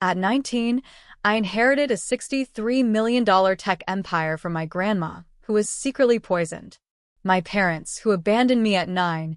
At 19, I inherited a $63 million tech empire from my grandma, who was secretly poisoned. My parents, who abandoned me at 9,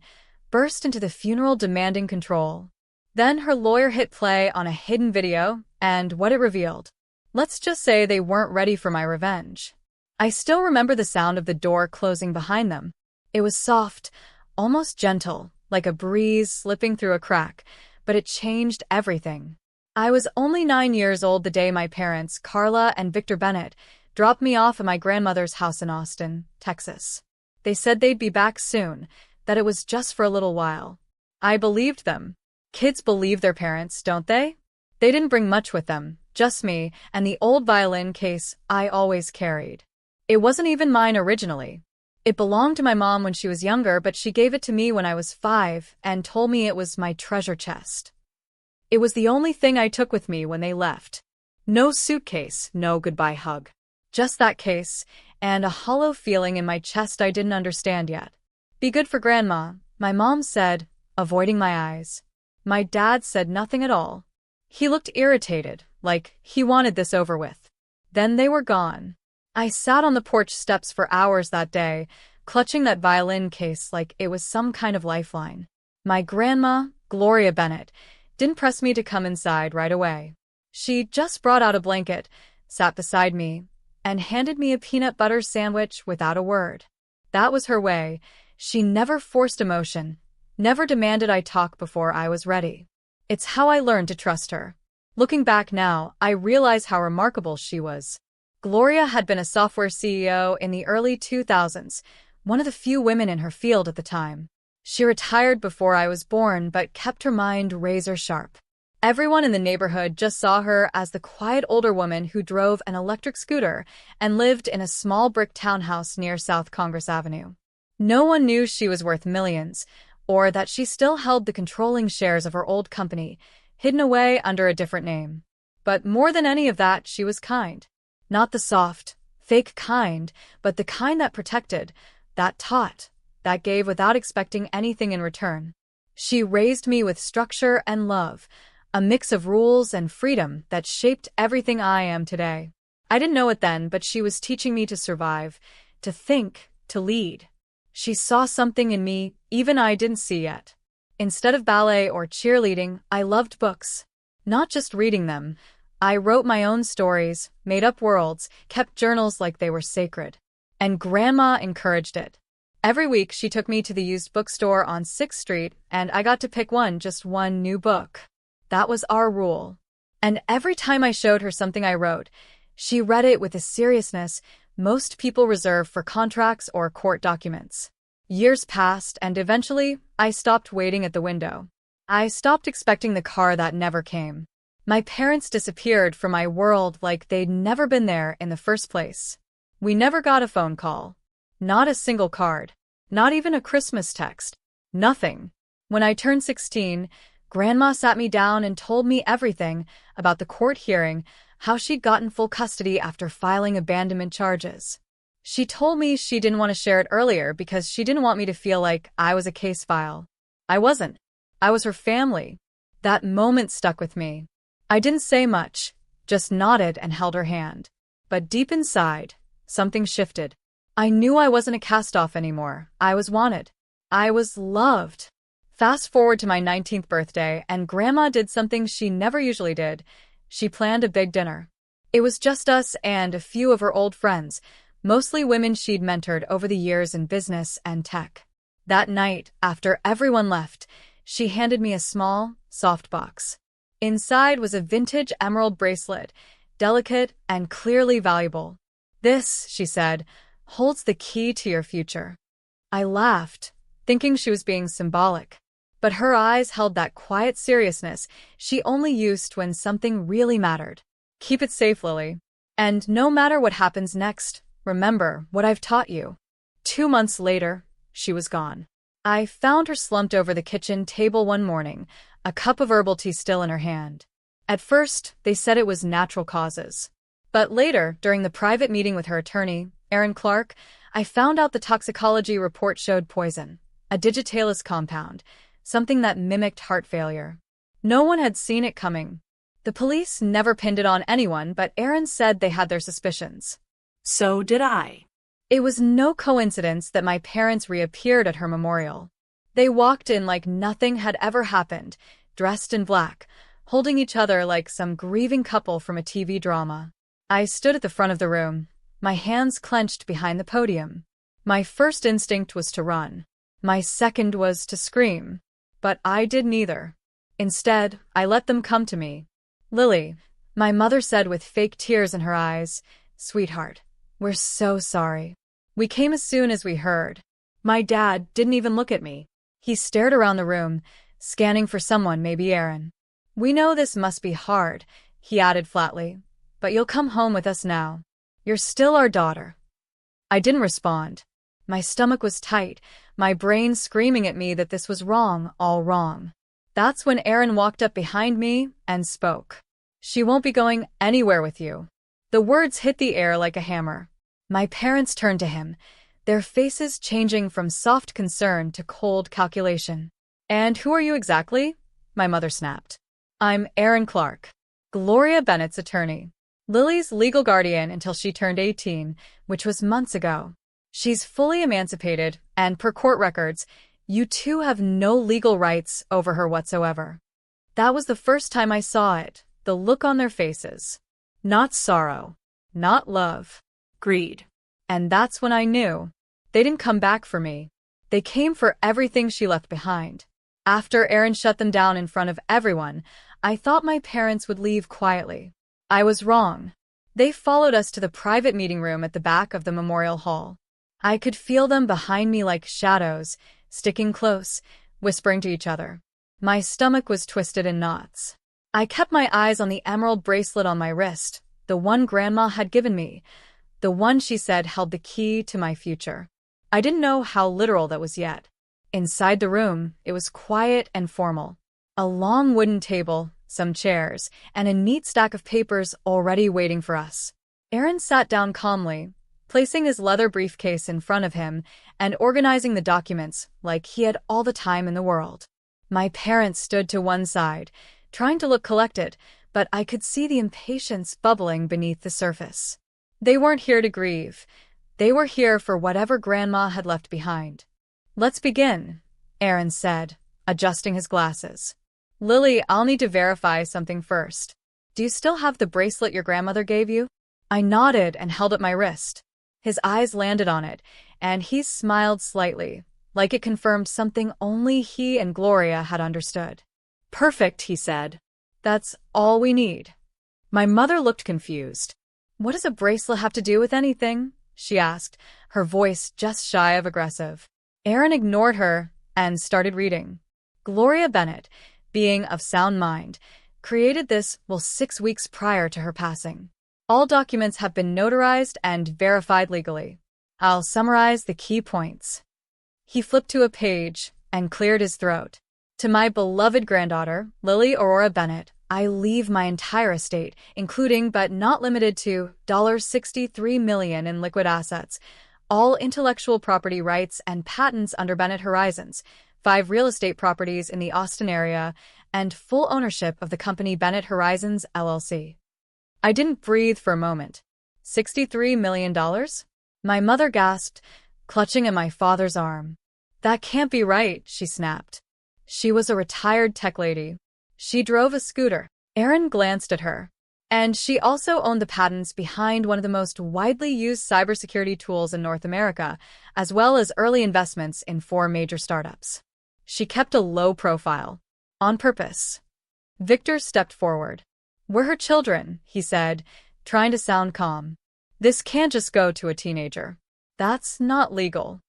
burst into the funeral demanding control. Then her lawyer hit play on a hidden video, and what it revealed. Let's just say they weren't ready for my revenge. I still remember the sound of the door closing behind them. It was soft, almost gentle, like a breeze slipping through a crack, but it changed everything. I was only 9 years old the day my parents, Carla and Victor Bennett, dropped me off at my grandmother's house in Austin, Texas. They said they'd be back soon, that it was just for a little while. I believed them. Kids believe their parents, don't they? They didn't bring much with them, just me and the old violin case I always carried. It wasn't even mine originally. It belonged to my mom when she was younger, but she gave it to me when I was 5 and told me it was my treasure chest. It was the only thing I took with me when they left. No suitcase, no goodbye hug. Just that case, and a hollow feeling in my chest I didn't understand yet. Be good for Grandma, my mom said, avoiding my eyes. My dad said nothing at all. He looked irritated, like he wanted this over with. Then they were gone. I sat on the porch steps for hours that day, clutching that violin case like it was some kind of lifeline. My grandma, Gloria Bennett, didn't press me to come inside right away. She just brought out a blanket, sat beside me, and handed me a peanut butter sandwich without a word. That was her way. She never forced emotion, never demanded I talk before I was ready. It's how I learned to trust her. Looking back now, I realize how remarkable she was. Gloria had been a software CEO in the early 2000s, one of the few women in her field at the time. She retired before I was born, but kept her mind razor sharp. Everyone in the neighborhood just saw her as the quiet older woman who drove an electric scooter and lived in a small brick townhouse near South Congress Avenue. No one knew she was worth millions, or that she still held the controlling shares of her old company, hidden away under a different name. But more than any of that, she was kind. Not the soft, fake kind, but the kind that protected, that taught, that gave without expecting anything in return. She raised me with structure and love, a mix of rules and freedom that shaped everything I am today. I didn't know it then, but she was teaching me to survive, to think, to lead. She saw something in me even I didn't see yet. Instead of ballet or cheerleading, I loved books. Not just reading them. I wrote my own stories, made up worlds, kept journals like they were sacred. And Grandma encouraged it. Every week she took me to the used bookstore on 6th Street, and I got to pick just one new book. That was our rule. And every time I showed her something I wrote, she read it with a seriousness most people reserve for contracts or court documents. Years passed, and eventually, I stopped waiting at the window. I stopped expecting the car that never came. My parents disappeared from my world like they'd never been there in the first place. We never got a phone call. Not a single card. Not even a Christmas text. Nothing. When I turned 16, Grandma sat me down and told me everything about the court hearing, how she'd gotten full custody after filing abandonment charges. She told me she didn't want to share it earlier because she didn't want me to feel like I was a case file. I wasn't. I was her family. That moment stuck with me. I didn't say much, just nodded and held her hand. But deep inside, something shifted. I knew I wasn't a cast-off anymore. I was wanted. I was loved. Fast forward to my 19th birthday, and Grandma did something she never usually did. She planned a big dinner. It was just us and a few of her old friends, mostly women she'd mentored over the years in business and tech. That night, after everyone left, she handed me a small, soft box. Inside was a vintage emerald bracelet, delicate and clearly valuable. "This," she said, "holds the key to your future." I laughed, thinking she was being symbolic. But her eyes held that quiet seriousness she only used when something really mattered. "Keep it safe, Lily. And no matter what happens next, remember what I've taught you." 2 months later, she was gone. I found her slumped over the kitchen table one morning, a cup of herbal tea still in her hand. At first, they said it was natural causes. But later, during the private meeting with her attorney, Aaron Clark, I found out the toxicology report showed poison, a digitalis compound, something that mimicked heart failure. No one had seen it coming. The police never pinned it on anyone, but Aaron said they had their suspicions. So did I. It was no coincidence that my parents reappeared at her memorial. They walked in like nothing had ever happened, dressed in black, holding each other like some grieving couple from a TV drama. I stood at the front of the room, my hands clenched behind the podium. My first instinct was to run. My second was to scream. But I did neither. Instead, I let them come to me. "Lily," my mother said with fake tears in her eyes, "Sweetheart, we're so sorry. We came as soon as we heard." My dad didn't even look at me. He stared around the room, scanning for someone, maybe Aaron. "We know this must be hard," he added flatly, "but you'll come home with us now. You're still our daughter." I didn't respond. My stomach was tight, my brain screaming at me that this was wrong, all wrong. That's when Aaron walked up behind me and spoke. "She won't be going anywhere with you." The words hit the air like a hammer. My parents turned to him, their faces changing from soft concern to cold calculation. "And who are you exactly?" my mother snapped. "I'm Aaron Clark, Gloria Bennett's attorney. Lily's legal guardian until she turned 18, which was months ago. She's fully emancipated, and per court records, you two have no legal rights over her whatsoever." That was the first time I saw it, the look on their faces. Not sorrow, not love, greed. And that's when I knew. They didn't come back for me. They came for everything she left behind. After Aaron shut them down in front of everyone, I thought my parents would leave quietly. I was wrong. They followed us to the private meeting room at the back of the memorial hall. I could feel them behind me like shadows, sticking close, whispering to each other. My stomach was twisted in knots. I kept my eyes on the emerald bracelet on my wrist, the one Grandma had given me, the one she said held the key to my future. I didn't know how literal that was yet. Inside the room, it was quiet and formal. A long wooden table, some chairs, and a neat stack of papers already waiting for us. Aaron sat down calmly, placing his leather briefcase in front of him and organizing the documents like he had all the time in the world. My parents stood to one side, trying to look collected, but I could see the impatience bubbling beneath the surface. They weren't here to grieve. They were here for whatever Grandma had left behind. "Let's begin," Aaron said, adjusting his glasses. "Lily, I'll need to verify something first. Do you still have the bracelet your grandmother gave you?" I nodded and held up my wrist. His eyes landed on it, and he smiled slightly, like it confirmed something only he and Gloria had understood. "Perfect," he said. "That's all we need." My mother looked confused. "What does a bracelet have to do with anything?" she asked, her voice just shy of aggressive. Aaron ignored her and started reading. Gloria Bennett, being of sound mind, created this 6 weeks prior to her passing. All documents have been notarized and verified legally. I'll summarize the key points. He flipped to a page and cleared his throat. "To my beloved granddaughter, Lily Aurora Bennett, I leave my entire estate, including but not limited to $63 million in liquid assets, all intellectual property rights and patents under Bennett Horizons, 5 real estate properties in the Austin area, and full ownership of the company Bennett Horizons, LLC." I didn't breathe for a moment. $63 million? My mother gasped, clutching at my father's arm. "That can't be right," she snapped. She was a retired tech lady. She drove a scooter. Aaron glanced at her. And she also owned the patents behind one of the most widely used cybersecurity tools in North America, as well as early investments in 4 major startups. She kept a low profile. On purpose. Victor stepped forward. "We're her children," he said, trying to sound calm. "This can't just go to a teenager. That's not legal."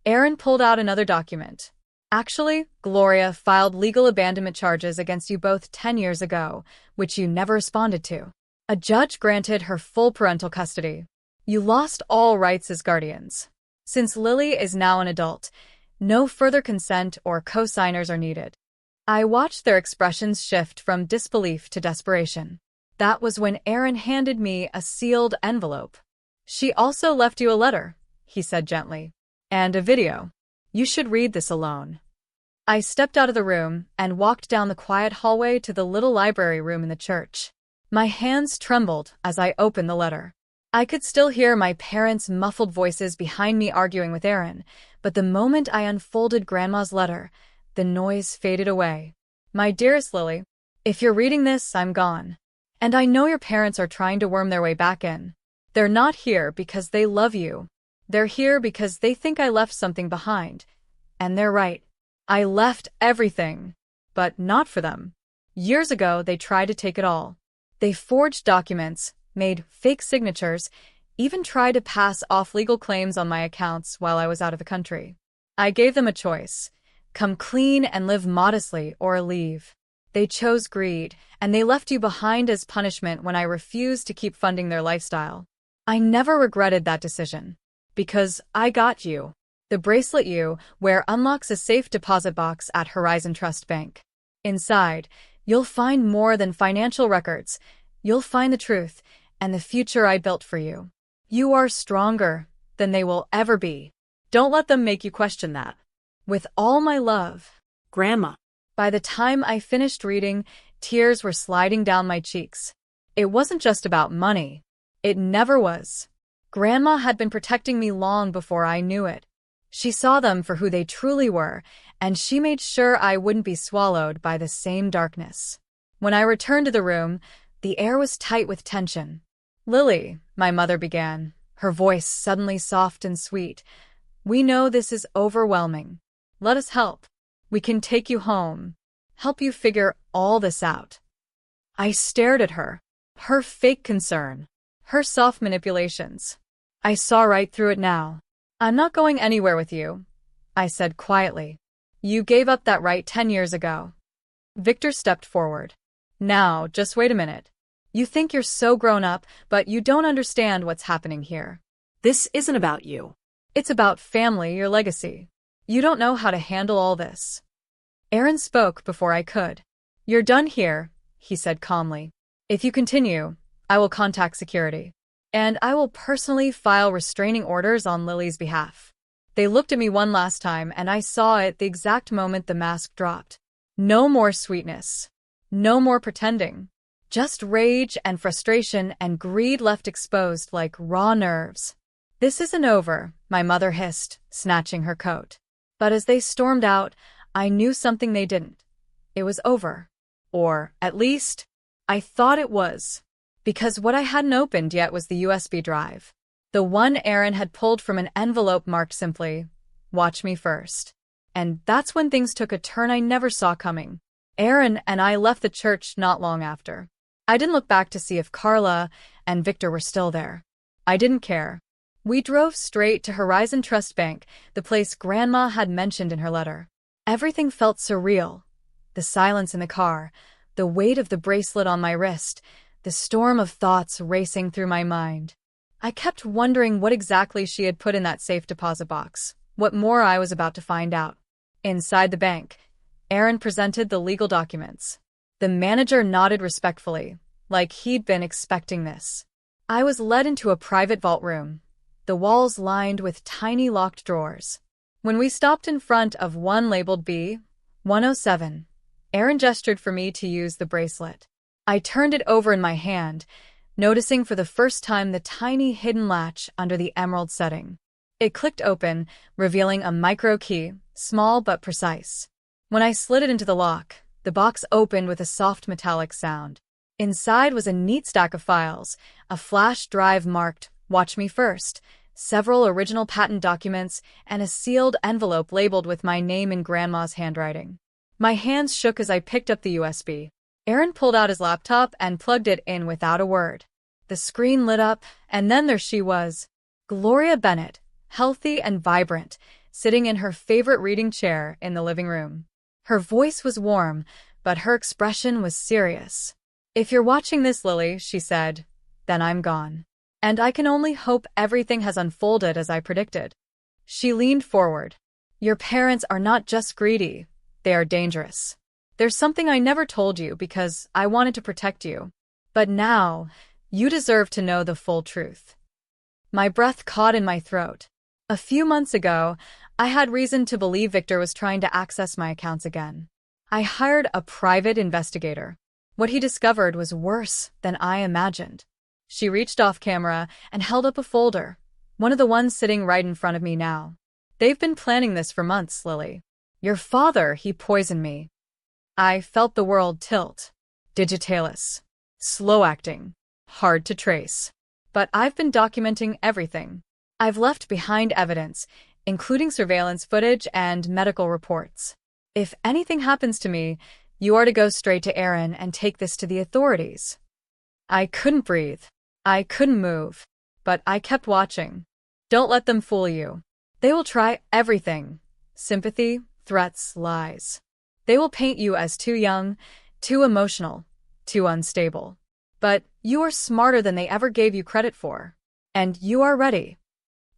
Aaron pulled out another document. "Actually, Gloria filed legal abandonment charges against you both 10 years ago, which you never responded to. A judge granted her full parental custody. You lost all rights as guardians. Since Lily is now an adult, no further consent or co-signers are needed." I watched their expressions shift from disbelief to desperation. That was when Aaron handed me a sealed envelope. "She also left you a letter," he said gently. "And a video. You should read this alone." I stepped out of the room and walked down the quiet hallway to the little library room in the church. My hands trembled as I opened the letter. I could still hear my parents' muffled voices behind me arguing with Aaron, but the moment I unfolded Grandma's letter, the noise faded away. My dearest Lily, if you're reading this, I'm gone. And I know your parents are trying to worm their way back in. They're not here because they love you. They're here because they think I left something behind. And they're right. I left everything. But not for them. Years ago, they tried to take it all. They forged documents, made fake signatures, even tried to pass off legal claims on my accounts while I was out of the country. I gave them a choice. Come clean and live modestly or leave. They chose greed, and they left you behind as punishment when I refused to keep funding their lifestyle. I never regretted that decision. Because I got you. The bracelet you wear unlocks a safe deposit box at Horizon Trust Bank. Inside, you'll find more than financial records. You'll find the truth and the future I built for you. You are stronger than they will ever be. Don't let them make you question that. With all my love, Grandma. By the time I finished reading, tears were sliding down my cheeks. It wasn't just about money. It never was. Grandma had been protecting me long before I knew it. She saw them for who they truly were, and she made sure I wouldn't be swallowed by the same darkness. When I returned to the room, the air was tight with tension. Lily, my mother began, her voice suddenly soft and sweet. We know this is overwhelming. Let us help. We can take you home. Help you figure all this out. I stared at her. Her fake concern. Her soft manipulations. I saw right through it now. I'm not going anywhere with you, I said quietly. You gave up that right 10 years ago. Victor stepped forward. Now, just wait a minute. You think you're so grown up, but you don't understand what's happening here. This isn't about you. It's about family, your legacy. You don't know how to handle all this. Aaron spoke before I could. You're done here, he said calmly. If you continue, I will contact security. And I will personally file restraining orders on Lily's behalf. They looked at me one last time, and I saw it the exact moment the mask dropped. No more sweetness. No more pretending. Just rage and frustration and greed left exposed like raw nerves. This isn't over, my mother hissed, snatching her coat. But as they stormed out, I knew something they didn't. It was over. Or, at least, I thought it was. Because what I hadn't opened yet was the USB drive. The one Aaron had pulled from an envelope marked simply, "Watch me first." And that's when things took a turn I never saw coming. Aaron and I left the church not long after. I didn't look back to see if Carla and Victor were still there. I didn't care. We drove straight to Horizon Trust Bank, the place Grandma had mentioned in her letter. Everything felt surreal. The silence in the car, the weight of the bracelet on my wrist, the storm of thoughts racing through my mind. I kept wondering what exactly she had put in that safe deposit box, what more I was about to find out. Inside the bank, Aaron presented the legal documents. The manager nodded respectfully, like he'd been expecting this. I was led into a private vault room, the walls lined with tiny locked drawers. When we stopped in front of one labeled B-107, Aaron gestured for me to use the bracelet. I turned it over in my hand, noticing for the first time the tiny hidden latch under the emerald setting. It clicked open, revealing a micro key, small but precise. When I slid it into the lock, the box opened with a soft metallic sound. Inside was a neat stack of files, a flash drive marked, "Watch me first," several original patent documents, and a sealed envelope labeled with my name in Grandma's handwriting. My hands shook as I picked up the USB. Aaron pulled out his laptop and plugged it in without a word. The screen lit up, and then there she was. Gloria Bennett, healthy and vibrant, sitting in her favorite reading chair in the living room. Her voice was warm, but her expression was serious. "If you're watching this, Lily," she said, "then I'm gone. And I can only hope everything has unfolded as I predicted." She leaned forward. "Your parents are not just greedy, they are dangerous. There's something I never told you because I wanted to protect you. But now, you deserve to know the full truth." My breath caught in my throat. A few months ago, I had reason to believe Victor was trying to access my accounts again. I hired a private investigator. What he discovered was worse than I imagined. She reached off camera and held up a folder, one of the ones sitting right in front of me now. They've been planning this for months, Lily. Your father, he poisoned me. I felt the world tilt. Digitalis. Slow acting. Hard to trace. But I've been documenting everything. I've left behind evidence, including surveillance footage and medical reports. If anything happens to me, you are to go straight to Aaron and take this to the authorities. I couldn't breathe. I couldn't move. But I kept watching. Don't let them fool you. They will try everything. Sympathy, threats, lies. They will paint you as too young, too emotional, too unstable. But you are smarter than they ever gave you credit for. And you are ready.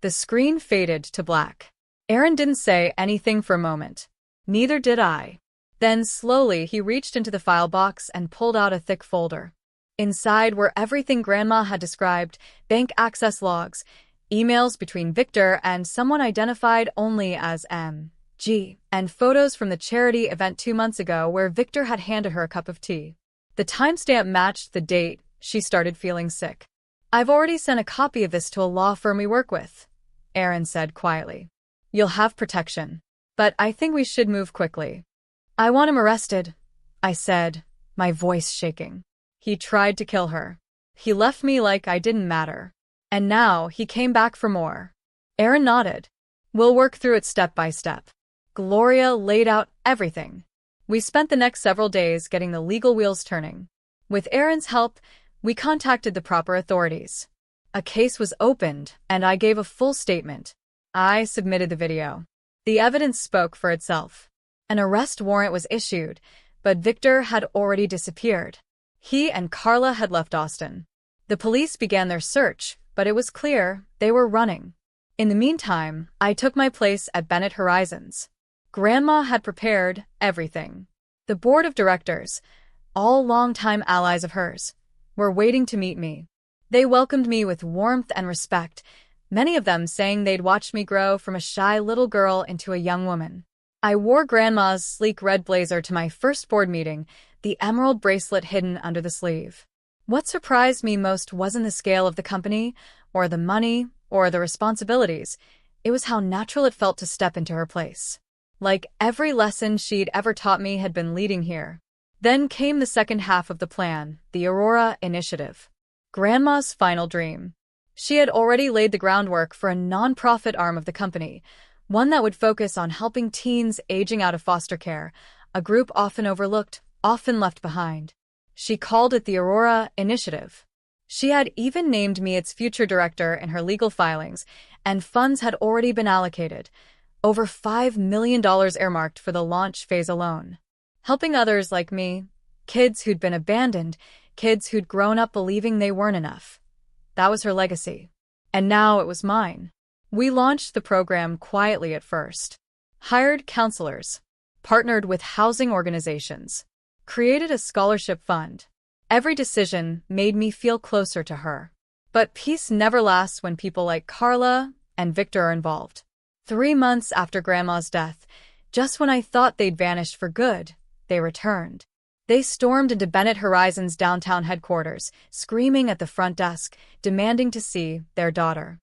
The screen faded to black. Aaron didn't say anything for a moment. Neither did I. Then slowly he reached into the file box and pulled out a thick folder. Inside were everything Grandma had described: bank access logs, emails between Victor and someone identified only as M.G., and photos from the charity event 2 months ago where Victor had handed her a cup of tea. The timestamp matched the date. She started feeling sick. I've already sent a copy of this to a law firm we work with, Aaron said quietly. You'll have protection. But I think we should move quickly. I want him arrested, I said, my voice shaking. He tried to kill her. He left me like I didn't matter. And now he came back for more. Aaron nodded. We'll work through it step by step. Gloria laid out everything. We spent the next several days getting the legal wheels turning. With Aaron's help, we contacted the proper authorities. A case was opened, and I gave a full statement. I submitted the video. The evidence spoke for itself. An arrest warrant was issued, but Victor had already disappeared. He and Carla had left Austin. The police began their search, but it was clear they were running. In the meantime, I took my place at Bennett Horizons. Grandma had prepared everything. The board of directors, all longtime allies of hers, were waiting to meet me. They welcomed me with warmth and respect, many of them saying they'd watched me grow from a shy little girl into a young woman. I wore Grandma's sleek red blazer to my first board meeting, the emerald bracelet hidden under the sleeve. What surprised me most wasn't the scale of the company, or the money, or the responsibilities. It was how natural it felt to step into her place. Like every lesson she'd ever taught me had been leading here. Then came the second half of the plan, the Aurora Initiative. Grandma's final dream. She had already laid the groundwork for a non-profit arm of the company, one that would focus on helping teens aging out of foster care, a group often overlooked, often left behind. She called it the Aurora Initiative. She had even named me its future director in her legal filings, and funds had already been allocated, over $5 million earmarked for the launch phase alone. Helping others like me, kids who'd been abandoned, kids who'd grown up believing they weren't enough. That was her legacy. And now it was mine. We launched the program quietly at first. Hired counselors. Partnered with housing organizations. Created a scholarship fund. Every decision made me feel closer to her. But peace never lasts when people like Carla and Victor are involved. 3 months after Grandma's death, just when I thought they'd vanished for good, they returned. They stormed into Bennett Horizons' downtown headquarters, screaming at the front desk, demanding to see their daughter.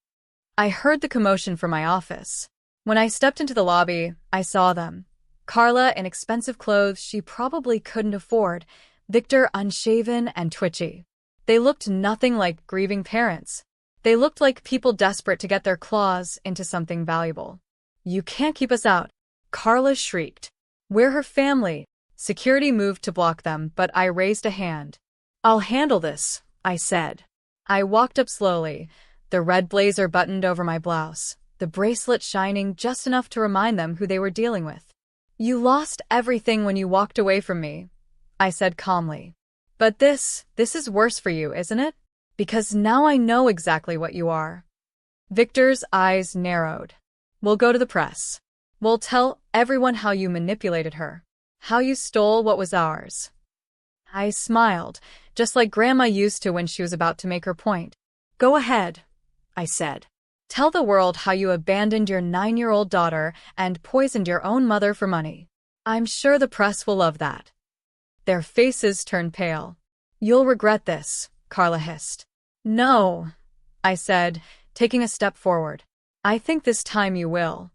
I heard the commotion from my office. When I stepped into the lobby, I saw them. Carla in expensive clothes she probably couldn't afford, Victor unshaven and twitchy. They looked nothing like grieving parents. They looked like people desperate to get their claws into something valuable. You can't keep us out, Carla shrieked. We're her family. Security moved to block them, but I raised a hand. I'll handle this, I said. I walked up slowly, the red blazer buttoned over my blouse, the bracelet shining just enough to remind them who they were dealing with. You lost everything when you walked away from me, I said calmly. But this is worse for you, isn't it? Because now I know exactly what you are. Victor's eyes narrowed. We'll go to the press. We'll tell everyone how you manipulated her. How you stole what was ours. I smiled, just like Grandma used to when she was about to make her point. Go ahead, I said. Tell the world how you abandoned your 9-year-old daughter and poisoned your own mother for money. I'm sure the press will love that." Their faces turned pale. "You'll regret this," Carla hissed. "No," I said, taking a step forward. "I think this time you will."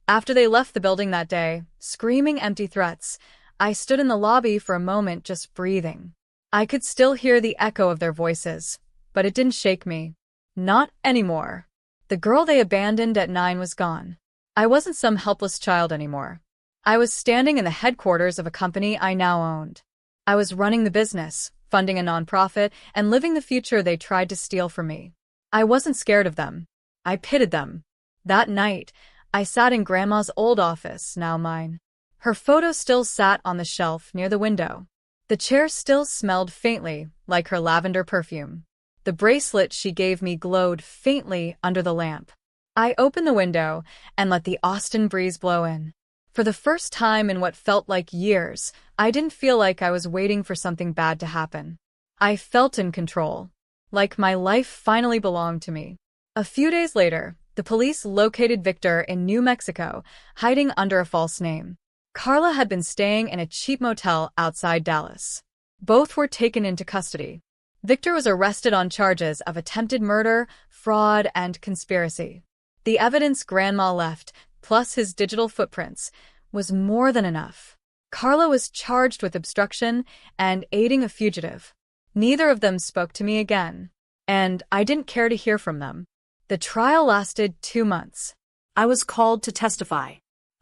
After they left the building that day, screaming empty threats, I stood in the lobby for a moment just breathing. I could still hear the echo of their voices, but it didn't shake me. Not anymore. The girl they abandoned at 9 was gone. I wasn't some helpless child anymore. I was standing in the headquarters of a company I now owned. I was running the business, funding a nonprofit, and living the future they tried to steal from me. I wasn't scared of them. I pitied them. That night, I sat in Grandma's old office, now mine. Her photo still sat on the shelf near the window. The chair still smelled faintly like her lavender perfume. The bracelet she gave me glowed faintly under the lamp. I opened the window and let the Austin breeze blow in. For the first time in what felt like years, I didn't feel like I was waiting for something bad to happen. I felt in control, like my life finally belonged to me. A few days later, the police located Victor in New Mexico, hiding under a false name. Carla had been staying in a cheap motel outside Dallas. Both were taken into custody. Victor was arrested on charges of attempted murder, fraud, and conspiracy. The evidence Grandma left, plus his digital footprints, was more than enough. Carla was charged with obstruction and aiding a fugitive. Neither of them spoke to me again, and I didn't care to hear from them. The trial lasted 2 months. I was called to testify.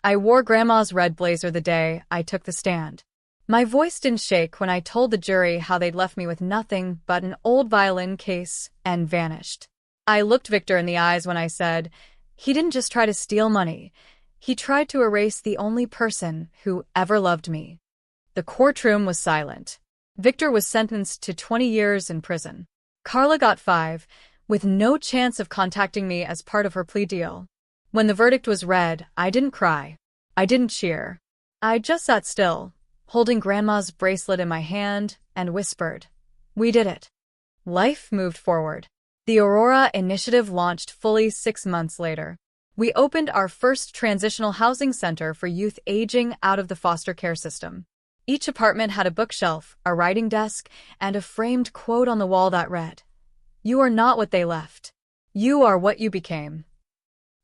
I wore Grandma's red blazer the day I took the stand. My voice didn't shake when I told the jury how they'd left me with nothing but an old violin case and vanished. I looked Victor in the eyes when I said, he didn't just try to steal money. He tried to erase the only person who ever loved me. The courtroom was silent. Victor was sentenced to 20 years in prison. Carla got 5, with no chance of contacting me as part of her plea deal. When the verdict was read, I didn't cry. I didn't cheer. I just sat still, holding Grandma's bracelet in my hand, and whispered, "We did it." Life moved forward. The Aurora Initiative launched fully 6 months later. We opened our first transitional housing center for youth aging out of the foster care system. Each apartment had a bookshelf, a writing desk, and a framed quote on the wall that read, "You are not what they left. You are what you became."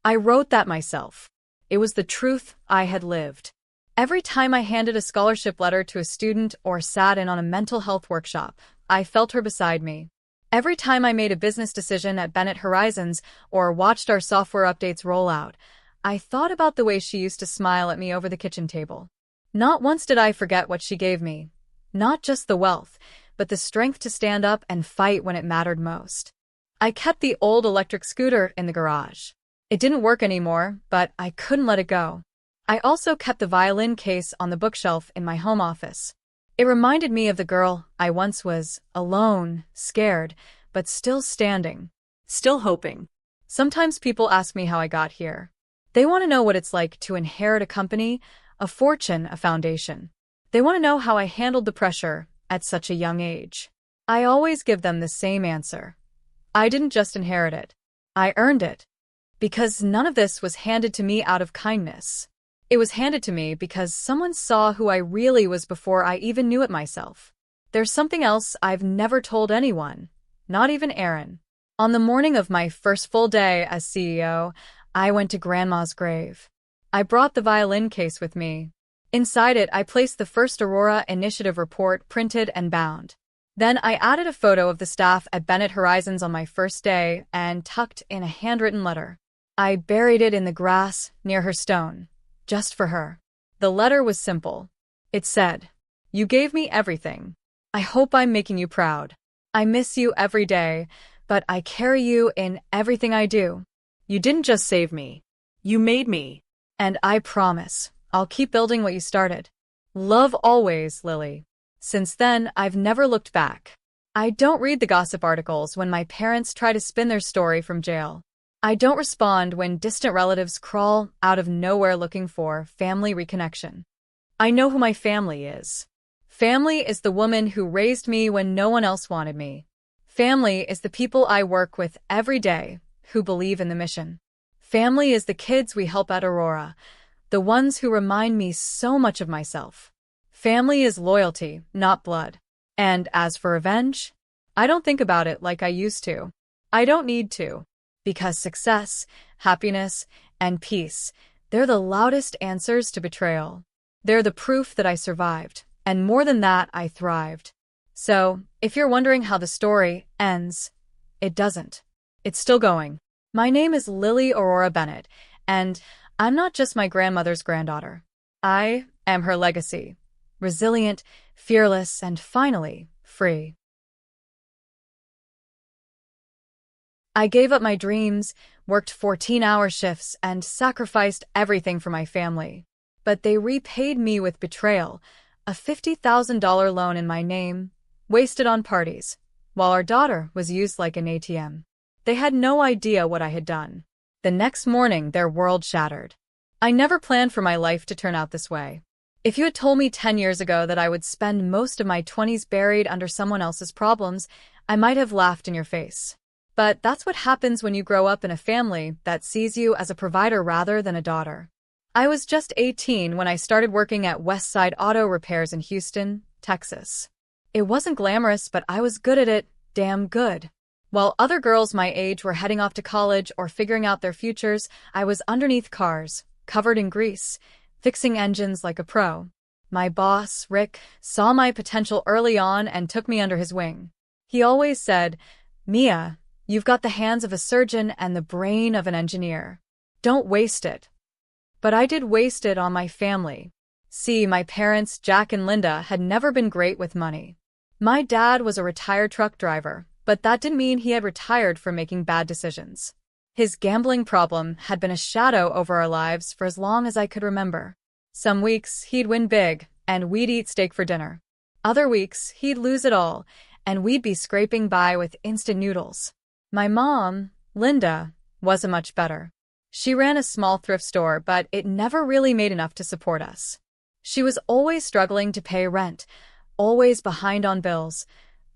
I wrote that myself. It was the truth I had lived. Every time I handed a scholarship letter to a student or sat in on a mental health workshop, I felt her beside me. Every time I made a business decision at Bennett Horizons or watched our software updates roll out, I thought about the way she used to smile at me over the kitchen table. Not once did I forget what she gave me. Not just the wealth, but the strength to stand up and fight when it mattered most. I kept the old electric scooter in the garage. It didn't work anymore, but I couldn't let it go. I also kept the violin case on the bookshelf in my home office. It reminded me of the girl I once was, alone, scared, but still standing. Still hoping. Sometimes people ask me how I got here. They want to know what it's like to inherit a company, a fortune, a foundation. They want to know how I handled the pressure at such a young age. I always give them the same answer. I didn't just inherit it. I earned it. Because none of this was handed to me out of kindness. It was handed to me because someone saw who I really was before I even knew it myself. There's something else I've never told anyone, not even Aaron. On the morning of my first full day as CEO, I went to Grandma's grave. I brought the violin case with me. Inside it, I placed the first Aurora Initiative report printed and bound. Then I added a photo of the staff at Bennett Horizons on my first day and tucked in a handwritten letter. I buried it in the grass near her stone, just for her. The letter was simple. It said, "You gave me everything. I hope I'm making you proud. I miss you every day, but I carry you in everything I do. You didn't just save me. You made me. And I promise, I'll keep building what you started. Love always, Lily." Since then, I've never looked back. I don't read the gossip articles when my parents try to spin their story from jail. I don't respond when distant relatives crawl out of nowhere looking for family reconnection. I know who my family is. Family is the woman who raised me when no one else wanted me. Family is the people I work with every day, who believe in the mission. Family is the kids we help at Aurora, the ones who remind me so much of myself. Family is loyalty, not blood. And as for revenge, I don't think about it like I used to. I don't need to. Because success, happiness, and peace, they're the loudest answers to betrayal. They're the proof that I survived, and more than that, I thrived. So, if you're wondering how the story ends, it doesn't. It's still going. My name is Lily Aurora Bennett, and I'm not just my grandmother's granddaughter. I am her legacy. Resilient, fearless, and finally, free. I gave up my dreams, worked 14-hour shifts, and sacrificed everything for my family. But they repaid me with betrayal, a $50,000 loan in my name, wasted on parties, while our daughter was used like an ATM. They had no idea what I had done. The next morning, their world shattered. I never planned for my life to turn out this way. If you had told me 10 years ago that I would spend most of my 20s buried under someone else's problems, I might have laughed in your face. But that's what happens when you grow up in a family that sees you as a provider rather than a daughter. I was just 18 when I started working at Westside Auto Repairs in Houston, Texas. It wasn't glamorous, but I was good at it, damn good. While other girls my age were heading off to college or figuring out their futures, I was underneath cars, covered in grease, fixing engines like a pro. My boss, Rick, saw my potential early on and took me under his wing. He always said, "Mia, you've got the hands of a surgeon and the brain of an engineer. Don't waste it." But I did waste it on my family. See, my parents, Jack and Linda, had never been great with money. My dad was a retired truck driver, but that didn't mean he had retired from making bad decisions. His gambling problem had been a shadow over our lives for as long as I could remember. Some weeks, he'd win big, and we'd eat steak for dinner. Other weeks, he'd lose it all, and we'd be scraping by with instant noodles. My mom, Linda, wasn't much better. She ran a small thrift store, but it never really made enough to support us. She was always struggling to pay rent, always behind on bills,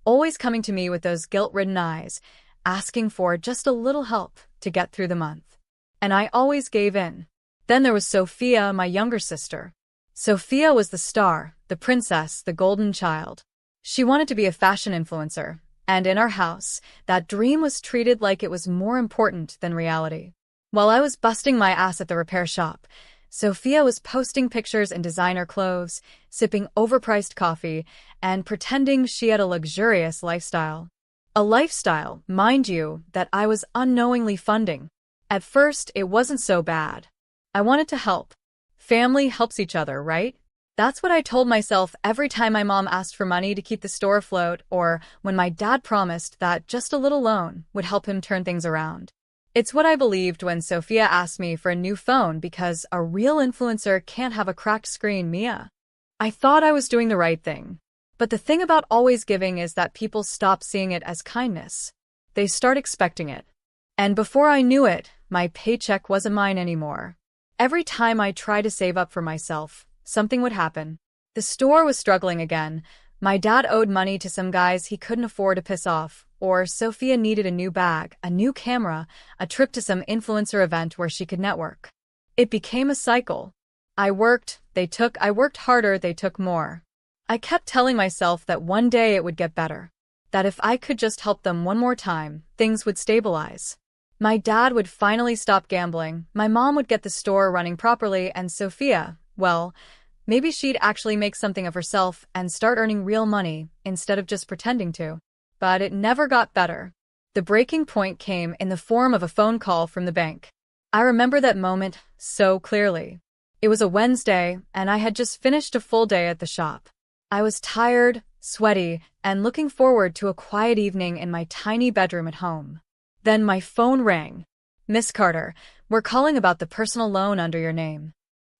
always coming to me with those guilt-ridden eyes, asking for just a little help to get through the month. And I always gave in. Then there was Sophia, my younger sister. Sophia was the star, the princess, the golden child. She wanted to be a fashion influencer, and in our house, that dream was treated like it was more important than reality. While I was busting my ass at the repair shop, Sophia was posting pictures in designer clothes, sipping overpriced coffee, and pretending she had a luxurious lifestyle. A lifestyle, mind you, that I was unknowingly funding. At first, it wasn't so bad. I wanted to help. Family helps each other, right? That's what I told myself every time my mom asked for money to keep the store afloat, or when my dad promised that just a little loan would help him turn things around. It's what I believed when Sophia asked me for a new phone because a real influencer can't have a cracked screen, Mia. I thought I was doing the right thing. But the thing about always giving is that people stop seeing it as kindness. They start expecting it. And before I knew it, my paycheck wasn't mine anymore. Every time I tried to save up for myself, something would happen. The store was struggling again. My dad owed money to some guys he couldn't afford to piss off, or Sophia needed a new bag, a new camera, a trip to some influencer event where she could network. It became a cycle. I worked harder, they took more. I kept telling myself that one day it would get better. That if I could just help them one more time, things would stabilize. My dad would finally stop gambling, my mom would get the store running properly, and Sophia, well, maybe she'd actually make something of herself and start earning real money instead of just pretending to. But it never got better. The breaking point came in the form of a phone call from the bank. I remember that moment so clearly. It was a Wednesday, and I had just finished a full day at the shop. I was tired, sweaty, and looking forward to a quiet evening in my tiny bedroom at home. Then my phone rang. "Miss Carter, we're calling about the personal loan under your name."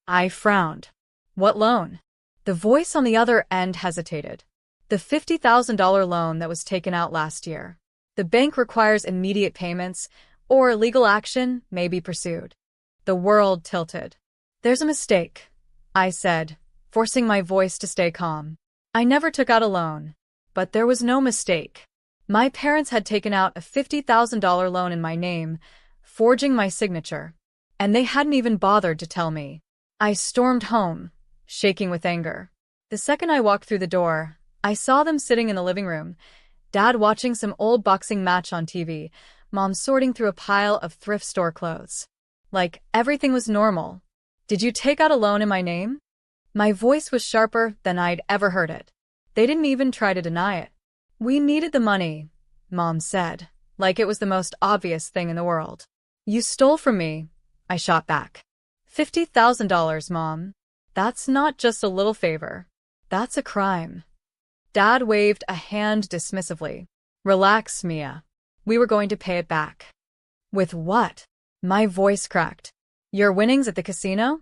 I frowned. "What loan?" The voice on the other end hesitated. "The $50,000 loan that was taken out last year. The bank requires immediate payments, or legal action may be pursued." The world tilted. "There's a mistake," I said, forcing my voice to stay calm. "I never took out a loan." But there was no mistake. My parents had taken out a $50,000 loan in my name, forging my signature, and they hadn't even bothered to tell me. I stormed home, shaking with anger. The second I walked through the door, I saw them sitting in the living room, Dad watching some old boxing match on TV, Mom sorting through a pile of thrift store clothes. Like everything was normal. Did you take out a loan in my name? My voice was sharper than I'd ever heard it. They didn't even try to deny it. We needed the money, Mom said, like it was the most obvious thing in the world. You stole from me, I shot back. $50,000, Mom. That's not just a little favor. That's a crime. Dad waved a hand dismissively. Relax, Mia. We were going to pay it back. With what? My voice cracked. Your winnings at the casino?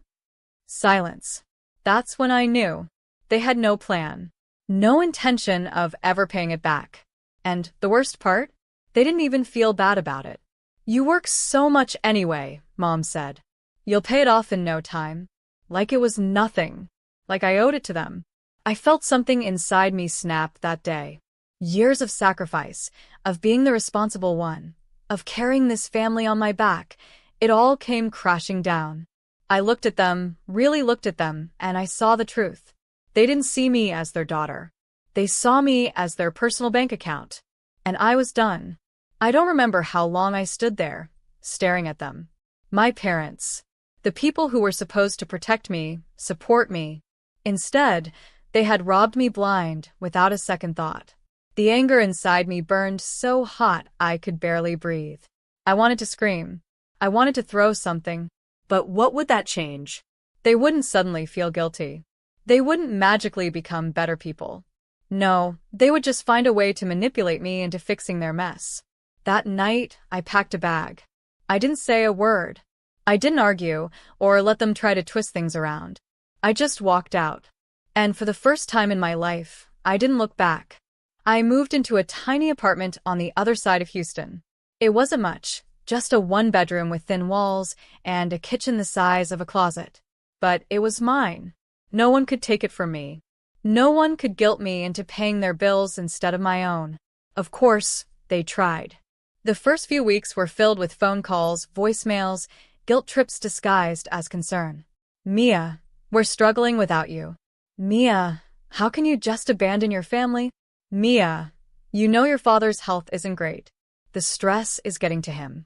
Silence. That's when I knew. They had no plan. No intention of ever paying it back. And the worst part? They didn't even feel bad about it. You work so much anyway, Mom said. You'll pay it off in no time. Like it was nothing. Like I owed it to them. I felt something inside me snap that day. Years of sacrifice, of being the responsible one, of carrying this family on my back, it all came crashing down. I looked at them, really looked at them, and I saw the truth. They didn't see me as their daughter. They saw me as their personal bank account. And I was done. I don't remember how long I stood there, staring at them. My parents. The people who were supposed to protect me, support me. Instead, they had robbed me blind, without a second thought. The anger inside me burned so hot I could barely breathe. I wanted to scream. I wanted to throw something. But what would that change? They wouldn't suddenly feel guilty. They wouldn't magically become better people. No, they would just find a way to manipulate me into fixing their mess. That night, I packed a bag. I didn't say a word. I didn't argue or let them try to twist things around. I just walked out. And for the first time in my life, I didn't look back. I moved into a tiny apartment on the other side of Houston. It wasn't much, just a one-bedroom with thin walls and a kitchen the size of a closet. But it was mine. No one could take it from me. No one could guilt me into paying their bills instead of my own. Of course, they tried. The first few weeks were filled with phone calls, voicemails, guilt trips disguised as concern. Mia, we're struggling without you. Mia, how can you just abandon your family? Mia, you know your father's health isn't great. The stress is getting to him.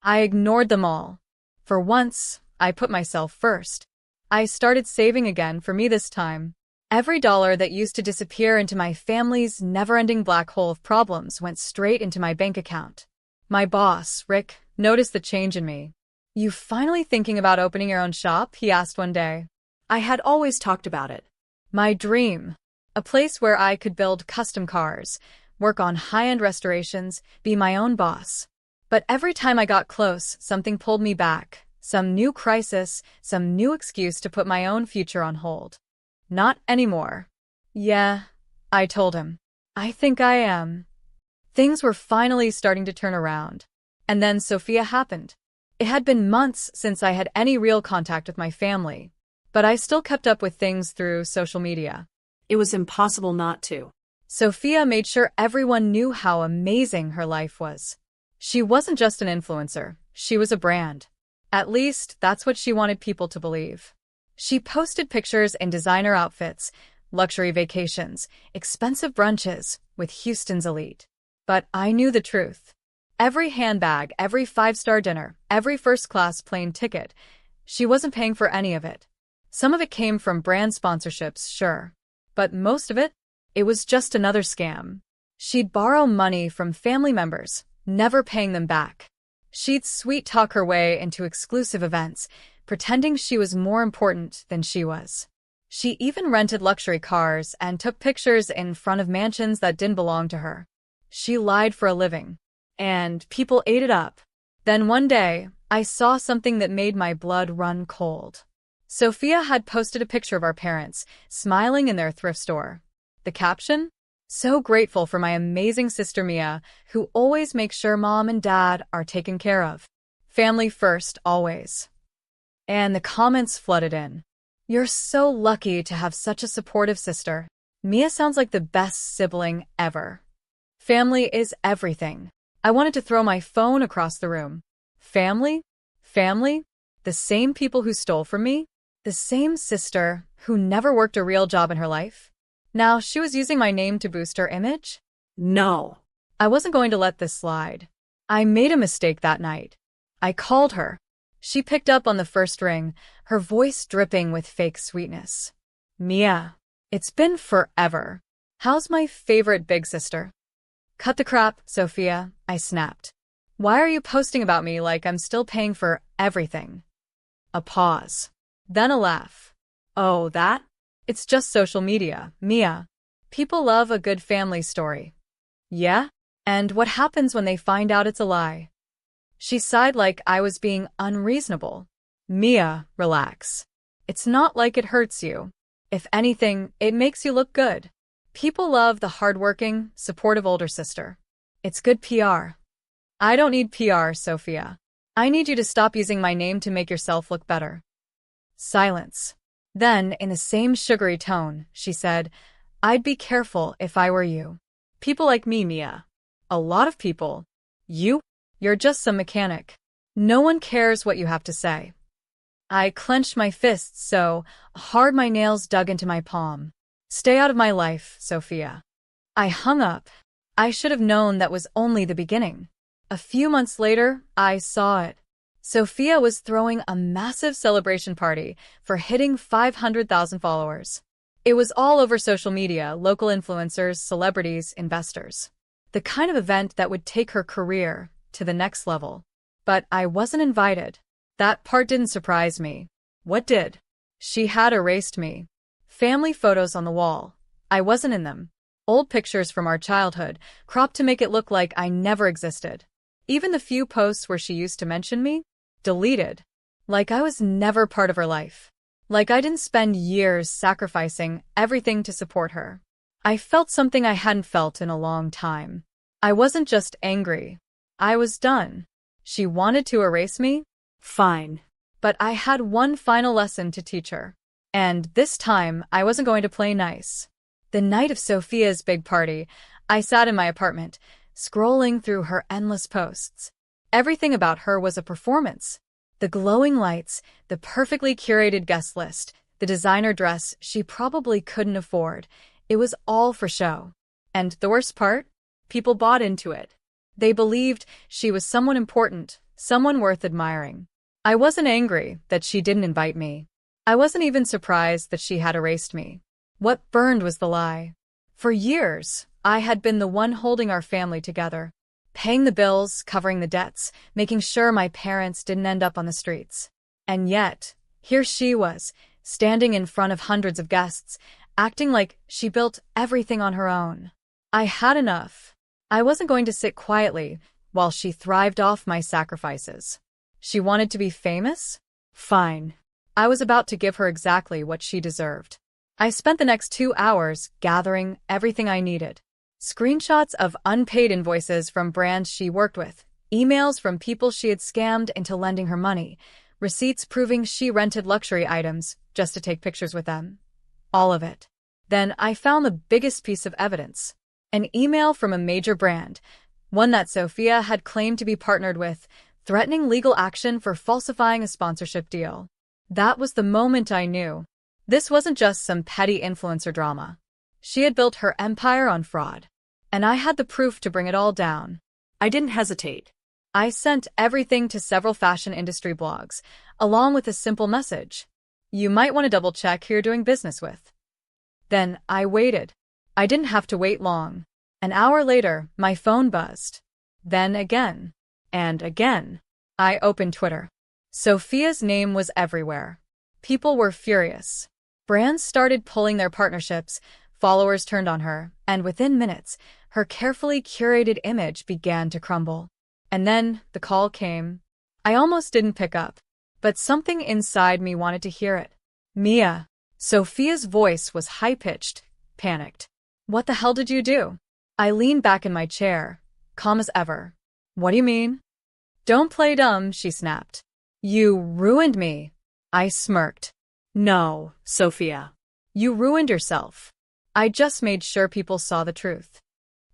I ignored them all. For once, I put myself first. I started saving again for me this time. Every dollar that used to disappear into my family's never-ending black hole of problems went straight into my bank account. My boss, Rick, noticed the change in me. You finally thinking about opening your own shop? He asked one day. I had always talked about it. My dream. A place where I could build custom cars, work on high-end restorations, be my own boss. But every time I got close, something pulled me back. Some new crisis, some new excuse to put my own future on hold. Not anymore. Yeah, I told him. I think I am. Things were finally starting to turn around. And then Sophia happened. It had been months since I had any real contact with my family, but I still kept up with things through social media. It was impossible not to. Sophia made sure everyone knew how amazing her life was. She wasn't just an influencer, she was a brand. At least, that's what she wanted people to believe. She posted pictures in designer outfits, luxury vacations, expensive brunches with Houston's elite. But I knew the truth. Every handbag, every five-star dinner, every first-class plane ticket, she wasn't paying for any of it. Some of it came from brand sponsorships, sure. But most of it? It was just another scam. She'd borrow money from family members, never paying them back. She'd sweet-talk her way into exclusive events, pretending she was more important than she was. She even rented luxury cars and took pictures in front of mansions that didn't belong to her. She lied for a living. And people ate it up. Then one day, I saw something that made my blood run cold. Sophia had posted a picture of our parents, smiling in their thrift store. The caption? So grateful for my amazing sister Mia, who always makes sure Mom and Dad are taken care of. Family first, always. And the comments flooded in. You're so lucky to have such a supportive sister. Mia sounds like the best sibling ever. Family is everything. I wanted to throw my phone across the room. Family? Family? The same people who stole from me? The same sister who never worked a real job in her life? Now she was using my name to boost her image? No. I wasn't going to let this slide. I made a mistake that night. I called her. She picked up on the first ring, her voice dripping with fake sweetness. Mia, it's been forever. How's my favorite big sister? Cut the crap, Sophia, I snapped. Why are you posting about me like I'm still paying for everything? A pause. Then a laugh. Oh, that? It's just social media, Mia. People love a good family story. Yeah? And what happens when they find out it's a lie? She sighed like I was being unreasonable. Mia, relax. It's not like it hurts you. If anything, it makes you look good. People love the hardworking, supportive older sister. It's good PR. I don't need PR, Sophia. I need you to stop using my name to make yourself look better. Silence. Then, in the same sugary tone, she said, I'd be careful if I were you. People like me, Mia. A lot of people. You're just some mechanic. No one cares what you have to say. I clenched my fists so hard my nails dug into my palm. Stay out of my life, Sophia. I hung up. I should have known that was only the beginning. A few months later, I saw it. Sophia was throwing a massive celebration party for hitting 500,000 followers. It was all over social media, local influencers, celebrities, investors. The kind of event that would take her career to the next level. But I wasn't invited. That part didn't surprise me. What did? She had erased me. Family photos on the wall. I wasn't in them. Old pictures from our childhood, cropped to make it look like I never existed. Even the few posts where she used to mention me? Deleted. Like I was never part of her life. Like I didn't spend years sacrificing everything to support her. I felt something I hadn't felt in a long time. I wasn't just angry. I was done. She wanted to erase me? Fine. But I had one final lesson to teach her. And this time, I wasn't going to play nice. The night of Sophia's big party, I sat in my apartment, scrolling through her endless posts. Everything about her was a performance. The glowing lights, the perfectly curated guest list, the designer dress she probably couldn't afford. It was all for show. And the worst part? People bought into it. They believed she was someone important, someone worth admiring. I wasn't angry that she didn't invite me. I wasn't even surprised that she had erased me. What burned was the lie. For years, I had been the one holding our family together, paying the bills, covering the debts, making sure my parents didn't end up on the streets. And yet, here she was, standing in front of hundreds of guests, acting like she built everything on her own. I had enough. I wasn't going to sit quietly while she thrived off my sacrifices. She wanted to be famous? Fine. I was about to give her exactly what she deserved. I spent the next 2 hours gathering everything I needed. Screenshots of unpaid invoices from brands she worked with, emails from people she had scammed into lending her money, receipts proving she rented luxury items just to take pictures with them. All of it. Then I found the biggest piece of evidence. An email from a major brand, one that Sophia had claimed to be partnered with, threatening legal action for falsifying a sponsorship deal. That was the moment I knew. This wasn't just some petty influencer drama. She had built her empire on fraud. And I had the proof to bring it all down. I didn't hesitate. I sent everything to several fashion industry blogs, along with a simple message. You might want to double-check who you're doing business with. Then I waited. I didn't have to wait long. An hour later, my phone buzzed. Then again. And again. I opened Twitter. Sophia's name was everywhere. People were furious. Brands started pulling their partnerships, followers turned on her, and within minutes, her carefully curated image began to crumble. And then the call came. I almost didn't pick up, but something inside me wanted to hear it. Mia. Sophia's voice was high-pitched, panicked. What the hell did you do? I leaned back in my chair, calm as ever. What do you mean? Don't play dumb, she snapped. You ruined me. I smirked. No, Sophia. You ruined yourself. I just made sure people saw the truth.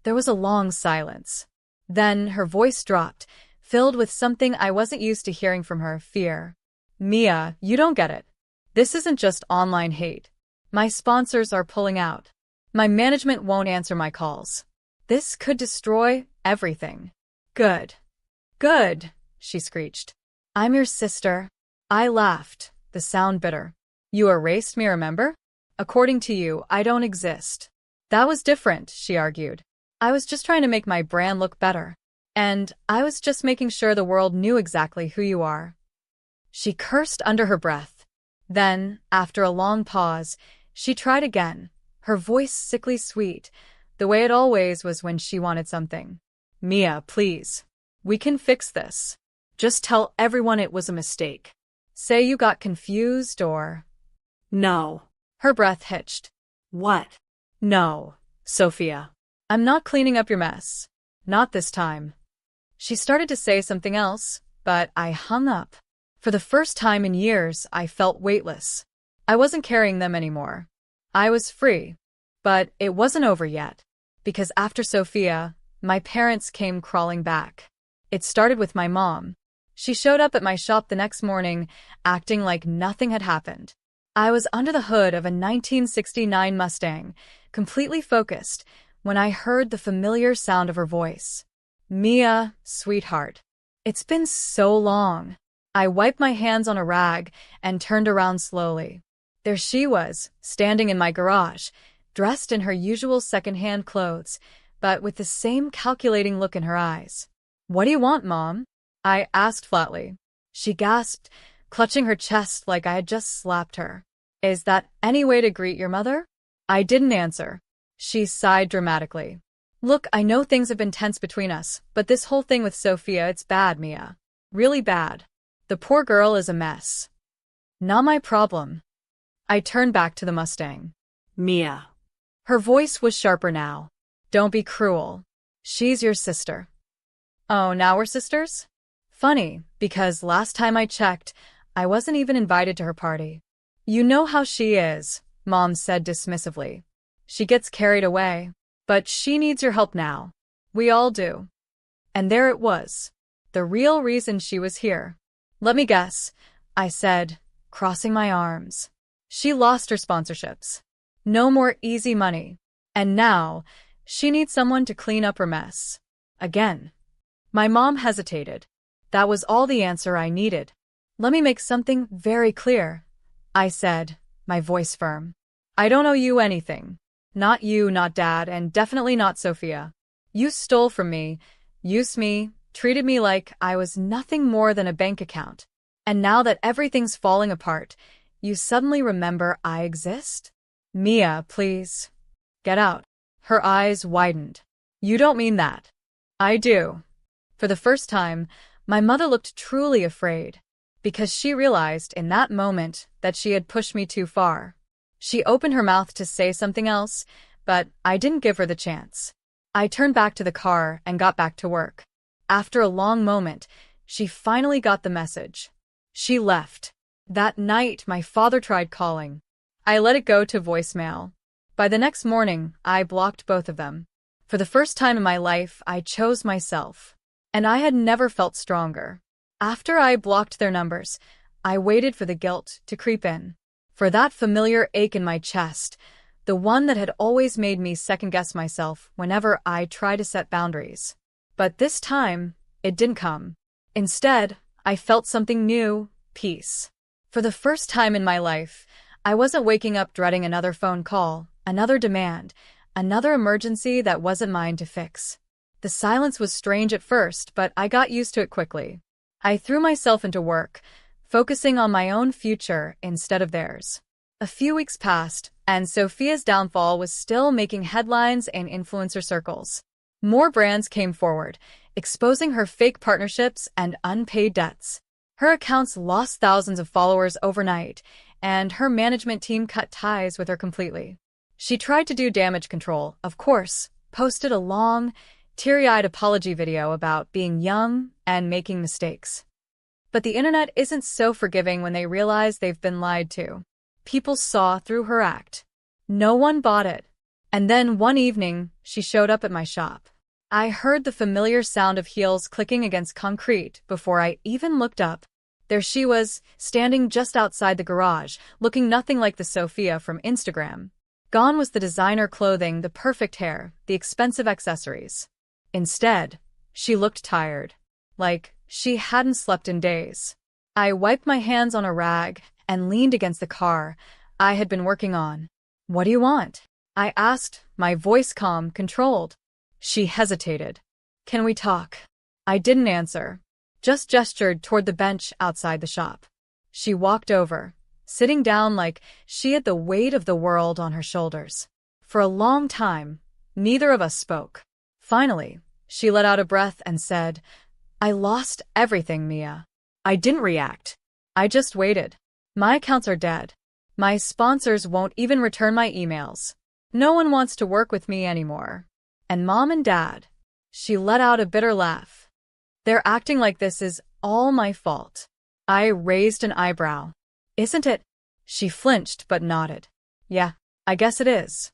There was a long silence. Then her voice dropped, filled with something I wasn't used to hearing from her, fear. Mia, you don't get it. This isn't just online hate. My sponsors are pulling out. My management won't answer my calls. This could destroy everything. Good. Good, she screeched. I'm your sister. I laughed, the sound bitter. You erased me, remember? According to you, I don't exist. That was different, she argued. I was just trying to make my brand look better. And I was just making sure the world knew exactly who you are. She cursed under her breath. Then, after a long pause, she tried again, her voice sickly sweet, the way it always was when she wanted something. Mia, please. We can fix this. Just tell everyone it was a mistake. Say you got confused or… No. Her breath hitched. What? No, Sophia. I'm not cleaning up your mess. Not this time. She started to say something else, but I hung up. For the first time in years, I felt weightless. I wasn't carrying them anymore. I was free. But it wasn't over yet. Because after Sophia, my parents came crawling back. It started with my mom. She showed up at my shop the next morning, acting like nothing had happened. I was under the hood of a 1969 Mustang, completely focused, when I heard the familiar sound of her voice. Mia, sweetheart. It's been so long. I wiped my hands on a rag and turned around slowly. There she was, standing in my garage, dressed in her usual second-hand clothes, but with the same calculating look in her eyes. What do you want, Mom? I asked flatly. She gasped, clutching her chest like I had just slapped her. Is that any way to greet your mother? I didn't answer. She sighed dramatically. Look, I know things have been tense between us, but this whole thing with Sophia, it's bad, Mia. Really bad. The poor girl is a mess. Not my problem. I turned back to the Mustang. Mia. Her voice was sharper now. Don't be cruel. She's your sister. Oh, now we're sisters? Funny, because last time I checked, I wasn't even invited to her party. You know how she is, Mom said dismissively. She gets carried away. But she needs your help now. We all do. And there it was. The real reason she was here. Let me guess, I said, crossing my arms. She lost her sponsorships. No more easy money. And now, she needs someone to clean up her mess. Again. My mom hesitated. That was all the answer I needed. Let me make something very clear, I said, my voice firm. I don't owe you anything. Not you, not Dad, and definitely not Sophia. You stole from me, used me, treated me like I was nothing more than a bank account. And now that everything's falling apart, you suddenly remember I exist? Mia, please. Get out. Her eyes widened. You don't mean that. I do. For the first time, my mother looked truly afraid, because she realized in that moment that she had pushed me too far. She opened her mouth to say something else, but I didn't give her the chance. I turned back to the car and got back to work. After a long moment, she finally got the message. She left. That night, my father tried calling. I let it go to voicemail. By the next morning, I blocked both of them. For the first time in my life, I chose myself. And I had never felt stronger. After I blocked their numbers, I waited for the guilt to creep in. For that familiar ache in my chest, the one that had always made me second-guess myself whenever I tried to set boundaries. But this time, it didn't come. Instead, I felt something new, peace. For the first time in my life, I wasn't waking up dreading another phone call, another demand, another emergency that wasn't mine to fix. The silence was strange at first, but I got used to it quickly. I threw myself into work, focusing on my own future instead of theirs. A few weeks passed, and Sophia's downfall was still making headlines in influencer circles. More brands came forward, exposing her fake partnerships and unpaid debts. Her accounts lost thousands of followers overnight, and her management team cut ties with her completely. She tried to do damage control, of course, posted a long, teary-eyed apology video about being young and making mistakes. But the internet isn't so forgiving when they realize they've been lied to. People saw through her act. No one bought it. And then one evening, she showed up at my shop. I heard the familiar sound of heels clicking against concrete before I even looked up. There she was, standing just outside the garage, looking nothing like the Sophia from Instagram. Gone was the designer clothing, the perfect hair, the expensive accessories. Instead, she looked tired. Like she hadn't slept in days. I wiped my hands on a rag and leaned against the car I had been working on. "What do you want?" I asked, my voice calm, controlled. She hesitated. "Can we talk?" I didn't answer, just gestured toward the bench outside the shop. She walked over, sitting down like she had the weight of the world on her shoulders. For a long time, neither of us spoke. Finally, she let out a breath and said, "I lost everything, Mia." I didn't react. I just waited. My accounts are dead. My sponsors won't even return my emails. No one wants to work with me anymore. And Mom and Dad. She let out a bitter laugh. They're acting like this is all my fault. I raised an eyebrow. "Isn't it?" She flinched but nodded. "Yeah, I guess it is."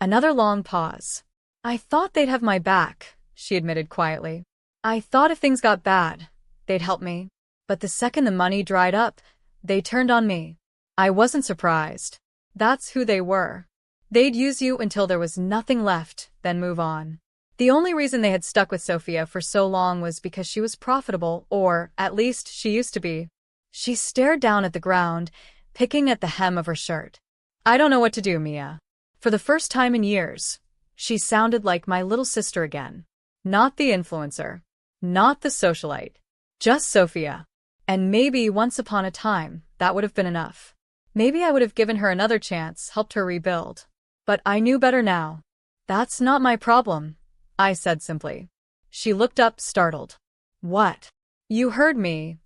Another long pause. "I thought they'd have my back," she admitted quietly. "I thought if things got bad, they'd help me. But the second the money dried up, they turned on me." I wasn't surprised. That's who they were. They'd use you until there was nothing left, then move on. The only reason they had stuck with Sophia for so long was because she was profitable, or, at least, she used to be. She stared down at the ground, picking at the hem of her shirt. "I don't know what to do, Mia." For the first time in years, she sounded like my little sister again. Not the influencer. Not the socialite. Just Sophia. And maybe once upon a time, that would have been enough. Maybe I would have given her another chance, helped her rebuild. But I knew better now. "That's not my problem," I said simply. She looked up, startled. "What?" "You heard me."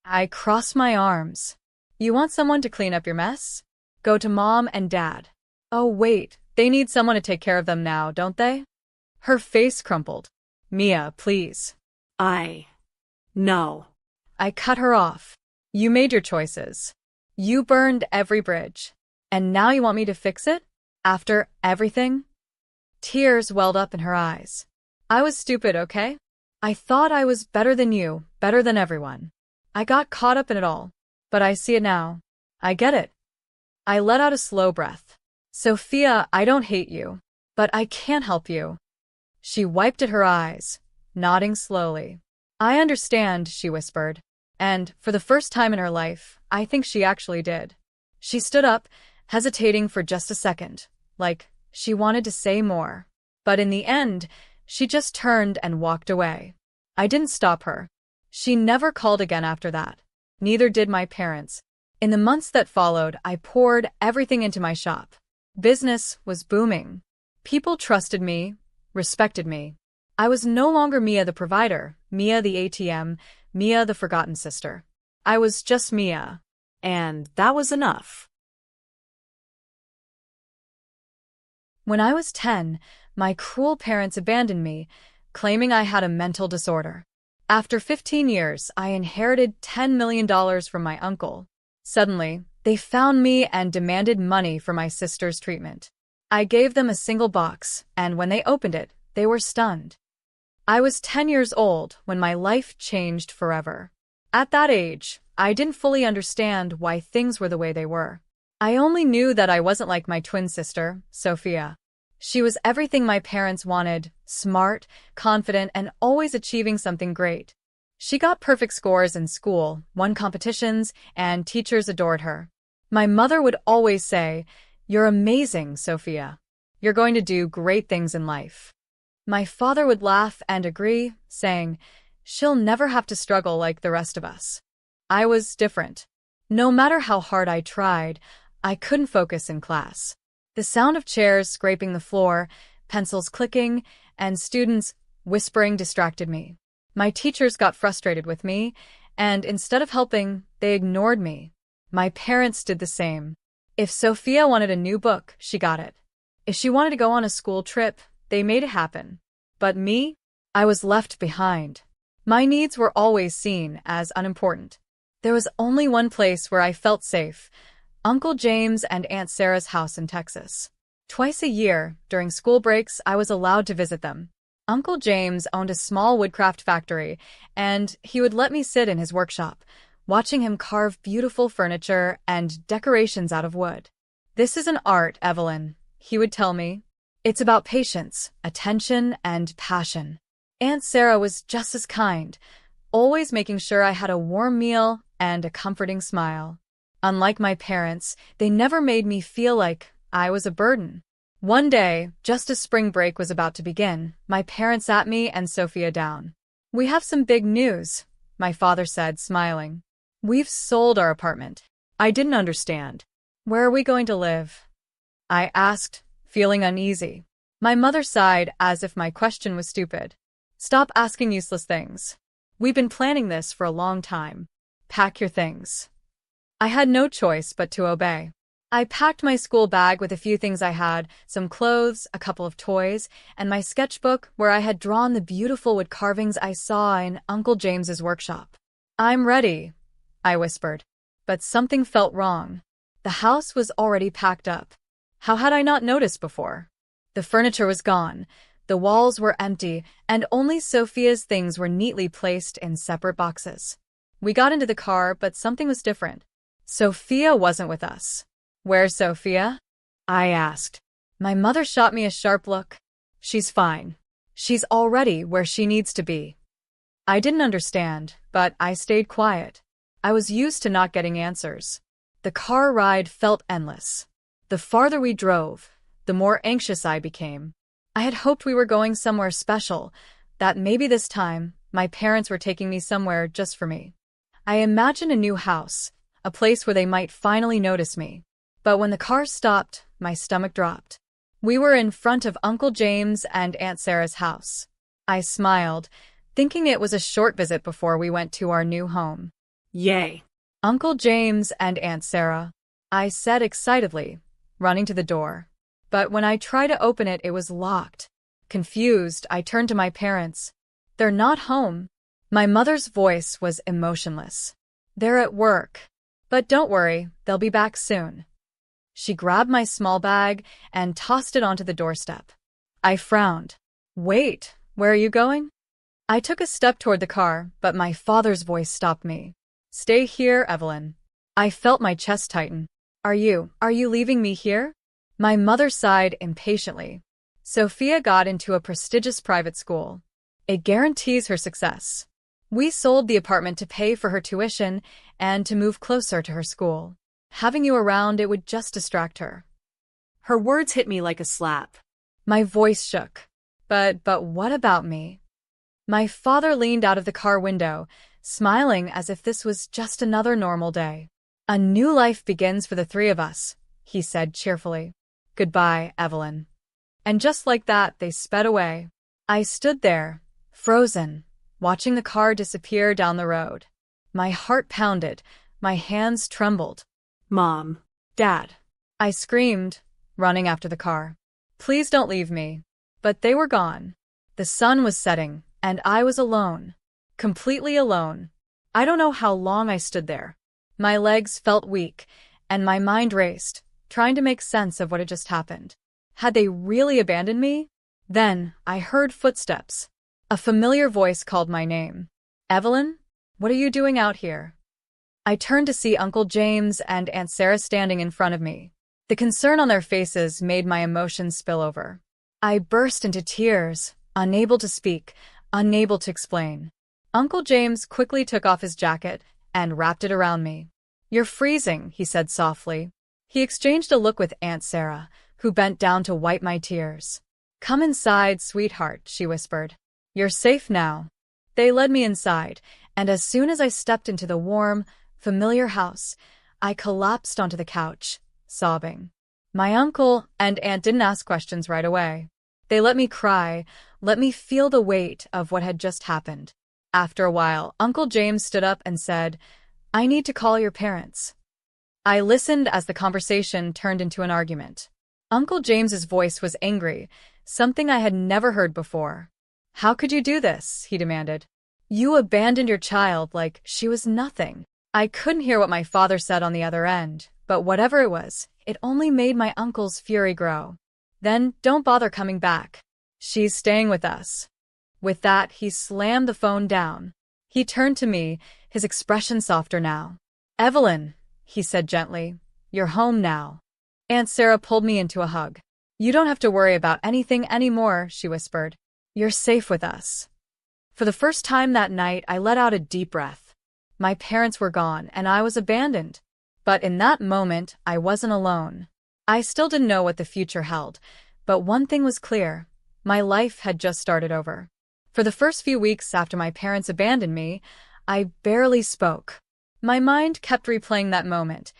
I crossed my arms. "You want someone to clean up your mess? Go to Mom and Dad." "Oh wait, they need someone to take care of them now, don't they?" Her face crumpled. "Mia, please." No. I cut her off. "You made your choices. You burned every bridge. And now you want me to fix it? After everything?" Tears welled up in her eyes. "I was stupid, okay? I thought I was better than you, better than everyone. I got caught up in it all. But I see it now. I get it." I let out a slow breath. "Sophia, I don't hate you. But I can't help you." She wiped at her eyes, nodding slowly. "I understand," she whispered. And, for the first time in her life, I think she actually did. She stood up, hesitating for just a second, like she wanted to say more. But in the end, she just turned and walked away. I didn't stop her. She never called again after that. Neither did my parents. In the months that followed, I poured everything into my shop. Business was booming. People trusted me, respected me. I was no longer Mia the provider, Mia the ATM, Mia the forgotten sister. I was just Mia. And that was enough. When I was 10, my cruel parents abandoned me, claiming I had a mental disorder. After 15 years, I inherited $10 million from my uncle. Suddenly, they found me and demanded money for my sister's treatment. I gave them a single box, and when they opened it, they were stunned. I was 10 years old when my life changed forever. At that age, I didn't fully understand why things were the way they were. I only knew that I wasn't like my twin sister, Sophia. She was everything my parents wanted, smart, confident, and always achieving something great. She got perfect scores in school, won competitions, and teachers adored her. My mother would always say, "You're amazing, Sophia. You're going to do great things in life." My father would laugh and agree, saying, "She'll never have to struggle like the rest of us." I was different. No matter how hard I tried, I couldn't focus in class. The sound of chairs scraping the floor, pencils clicking, and students whispering distracted me. My teachers got frustrated with me, and instead of helping, they ignored me. My parents did the same. If Sophia wanted a new book, she got it. If she wanted to go on a school trip, they made it happen. But me? I was left behind. My needs were always seen as unimportant. There was only one place where I felt safe: Uncle James and Aunt Sarah's house in Texas. Twice a year, during school breaks, I was allowed to visit them. Uncle James owned a small woodcraft factory, and he would let me sit in his workshop, watching him carve beautiful furniture and decorations out of wood. "This is an art, Evelyn," he would tell me. "It's about patience, attention, and passion." Aunt Sarah was just as kind, always making sure I had a warm meal and a comforting smile. Unlike my parents, they never made me feel like I was a burden. One day, just as spring break was about to begin, my parents sat me and Sophia down. "We have some big news," my father said, smiling. "We've sold our apartment." I didn't understand. "Where are we going to live?" I asked, feeling uneasy. My mother sighed as if my question was stupid. "Stop asking useless things. We've been planning this for a long time. Pack your things." I had no choice but to obey. I packed my school bag with a few things I had, some clothes, a couple of toys, and my sketchbook where I had drawn the beautiful wood carvings I saw in Uncle James's workshop. "I'm ready," I whispered. But something felt wrong. The house was already packed up. How had I not noticed before? The furniture was gone, the walls were empty, and only Sophia's things were neatly placed in separate boxes. We got into the car, but something was different. Sophia wasn't with us. "Where's Sophia?" I asked. My mother shot me a sharp look. "She's fine. She's already where she needs to be." I didn't understand, but I stayed quiet. I was used to not getting answers. The car ride felt endless. The farther we drove, the more anxious I became. I had hoped we were going somewhere special, that maybe this time my parents were taking me somewhere just for me. I imagined a new house, a place where they might finally notice me. But when the car stopped, my stomach dropped. We were in front of Uncle James and Aunt Sarah's house. I smiled, thinking it was a short visit before we went to our new home. Yay. "Uncle James and Aunt Sarah," I said excitedly, running to the door. But when I tried to open it, it was locked. Confused, I turned to my parents. "They're not home." My mother's voice was emotionless. "They're at work. But don't worry, they'll be back soon." She grabbed my small bag and tossed it onto the doorstep. I frowned. "Wait, where are you going?" I took a step toward the car, but my father's voice stopped me. "Stay here, Evelyn." I felt my chest tighten. Are you leaving me here?" My mother sighed impatiently. "Sophia got into a prestigious private school. It guarantees her success. We sold the apartment to pay for her tuition and to move closer to her school. Having you around, it would just distract her." Her words hit me like a slap. My voice shook. But what about me?" My father leaned out of the car window, smiling as if this was just another normal day. "A new life begins for the three of us," he said cheerfully. "Goodbye, Evelyn." And just like that, they sped away. I stood there, frozen, watching the car disappear down the road. My heart pounded, my hands trembled. "Mom. "Dad," I screamed, running after the car. "Please don't leave me." But they were gone. The sun was setting, and I was alone. Completely alone. I don't know how long I stood there. My legs felt weak, and my mind raced, trying to make sense of what had just happened. Had they really abandoned me? Then I heard footsteps. A familiar voice called my name. "Evelyn, what are you doing out here?" I turned to see Uncle James and Aunt Sarah standing in front of me. The concern on their faces made my emotions spill over. I burst into tears, unable to speak, unable to explain. Uncle James quickly took off his jacket and wrapped it around me. "You're freezing," he said softly. He exchanged a look with Aunt Sarah, who bent down to wipe my tears. "Come inside, sweetheart," she whispered. "You're safe now." They led me inside, and as soon as I stepped into the warm, familiar house, I collapsed onto the couch, sobbing. My uncle and aunt didn't ask questions right away. They let me cry, let me feel the weight of what had just happened. After a while, Uncle James stood up and said, "I need to call your parents." I listened as the conversation turned into an argument. Uncle James's voice was angry, something I had never heard before. "How could you do this?" he demanded. "You abandoned your child like she was nothing." I couldn't hear what my father said on the other end, but whatever it was, it only made my uncle's fury grow. Then don't bother coming back. She's staying with us." With that, he slammed the phone down. He turned to me, his expression softer now. "Evelyn," he said gently, "you're home now." Aunt Sarah pulled me into a hug. "You don't have to worry about anything anymore," she whispered. "You're safe with us." For the first time that night, I let out a deep breath. My parents were gone, and I was abandoned. But in that moment, I wasn't alone. I still didn't know what the future held, but one thing was clear. My life had just started over. For the first few weeks after my parents abandoned me, I barely spoke. My mind kept replaying that moment.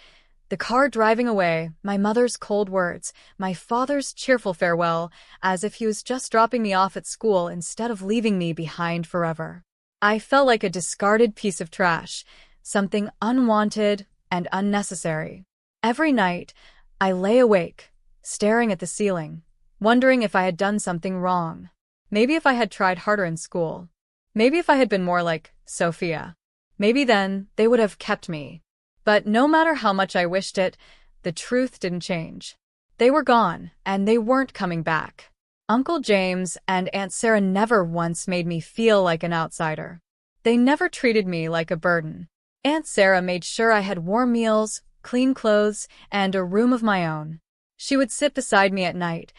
The car driving away, my mother's cold words, my father's cheerful farewell, as if he was just dropping me off at school instead of leaving me behind forever. I felt like a discarded piece of trash, something unwanted and unnecessary. Every night, I lay awake, staring at the ceiling, wondering if I had done something wrong. Maybe if I had tried harder in school. Maybe if I had been more like Sophia. Maybe then they would have kept me. But no matter how much I wished it, the truth didn't change. They were gone, and they weren't coming back. Uncle James and Aunt Sarah never once made me feel like an outsider. They never treated me like a burden. Aunt Sarah made sure I had warm meals, clean clothes, and a room of my own. She would sit beside me at night,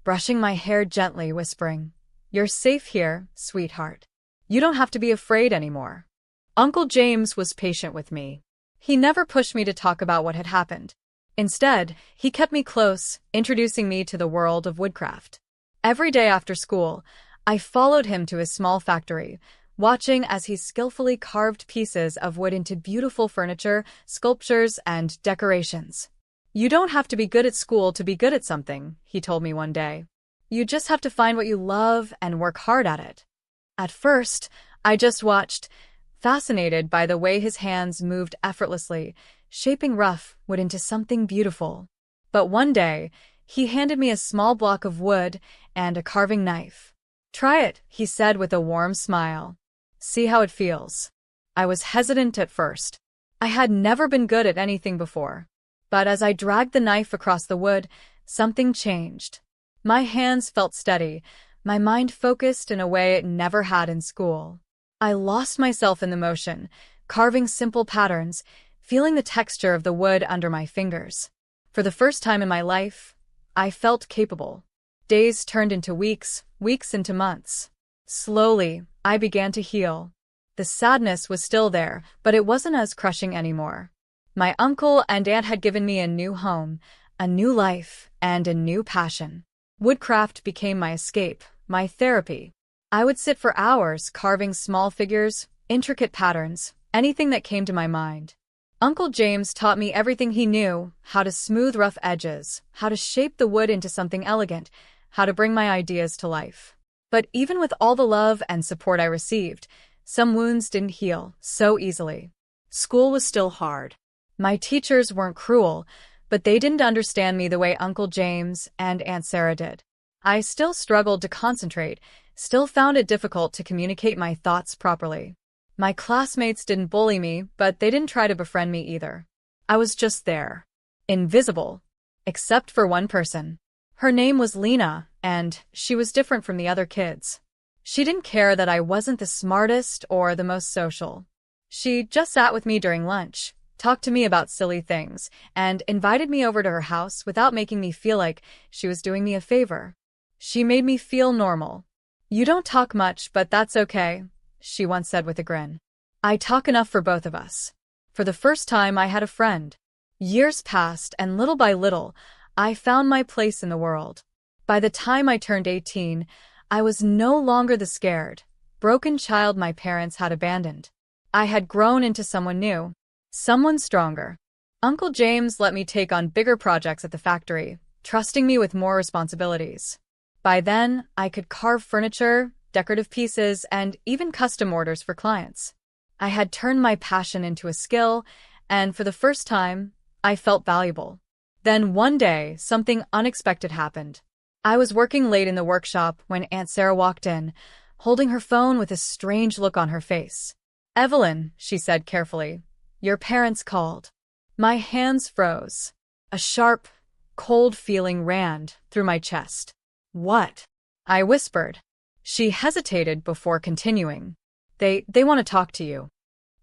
brushing my hair gently, whispering, "You're safe here, sweetheart. You don't have to be afraid anymore." Uncle James was patient with me. He never pushed me to talk about what had happened. Instead, he kept me close, introducing me to the world of woodcraft. Every day after school, I followed him to his small factory, watching as he skillfully carved pieces of wood into beautiful furniture, sculptures, and decorations. "You don't have to be good at school to be good at something," he told me one day. "You just have to find what you love and work hard at it." At first, I just watched, fascinated by the way his hands moved effortlessly, shaping rough wood into something beautiful. But one day, he handed me a small block of wood and a carving knife. "Try it," he said with a warm smile. "See how it feels." I was hesitant at first. I had never been good at anything before. But as I dragged the knife across the wood, something changed. My hands felt steady, my mind focused in a way it never had in school. I lost myself in the motion, carving simple patterns, feeling the texture of the wood under my fingers. For the first time in my life, I felt capable. Days turned into weeks, weeks into months. Slowly, I began to heal. The sadness was still there, but it wasn't as crushing anymore. My uncle and aunt had given me a new home, a new life, and a new passion. Woodcraft became my escape, my therapy. I would sit for hours carving small figures, intricate patterns, anything that came to my mind. Uncle James taught me everything he knew: how to smooth rough edges, how to shape the wood into something elegant, how to bring my ideas to life. But even with all the love and support I received, some wounds didn't heal so easily. School was still hard. My teachers weren't cruel, but they didn't understand me the way Uncle James and Aunt Sarah did. I still struggled to concentrate, still found it difficult to communicate my thoughts properly. My classmates didn't bully me, but they didn't try to befriend me either. I was just there. Invisible. Except for one person. Her name was Lena, and she was different from the other kids. She didn't care that I wasn't the smartest or the most social. She just sat with me during lunch, talked to me about silly things, and invited me over to her house without making me feel like she was doing me a favor. She made me feel normal. "You don't talk much, but that's okay," she once said with a grin. "I talk enough for both of us." For the first time, I had a friend. Years passed, and little by little, I found my place in the world. By the time I turned 18, I was no longer the scared, broken child my parents had abandoned. I had grown into someone new, someone stronger. Uncle James let me take on bigger projects at the factory, trusting me with more responsibilities. By then, I could carve furniture, decorative pieces, and even custom orders for clients. I had turned my passion into a skill, and for the first time, I felt valuable. Then one day, something unexpected happened. I was working late in the workshop when Aunt Sarah walked in, holding her phone with a strange look on her face. "Evelyn," she said carefully, "your parents called." My hands froze. A sharp, cold feeling ran through my chest. What? I whispered. She hesitated before continuing. They want to talk to you.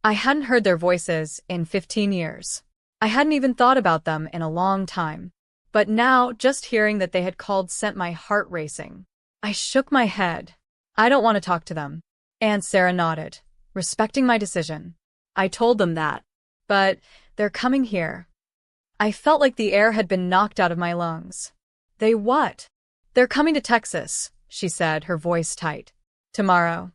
I hadn't heard their voices in 15 years. I hadn't even thought about them in a long time. But now, just hearing that they had called sent my heart racing. I shook my head. I don't want to talk to them. Aunt Sarah nodded, respecting my decision. I told them that. But they're coming here. I felt like the air had been knocked out of my lungs. They what? They're coming to Texas, she said, her voice tight. Tomorrow.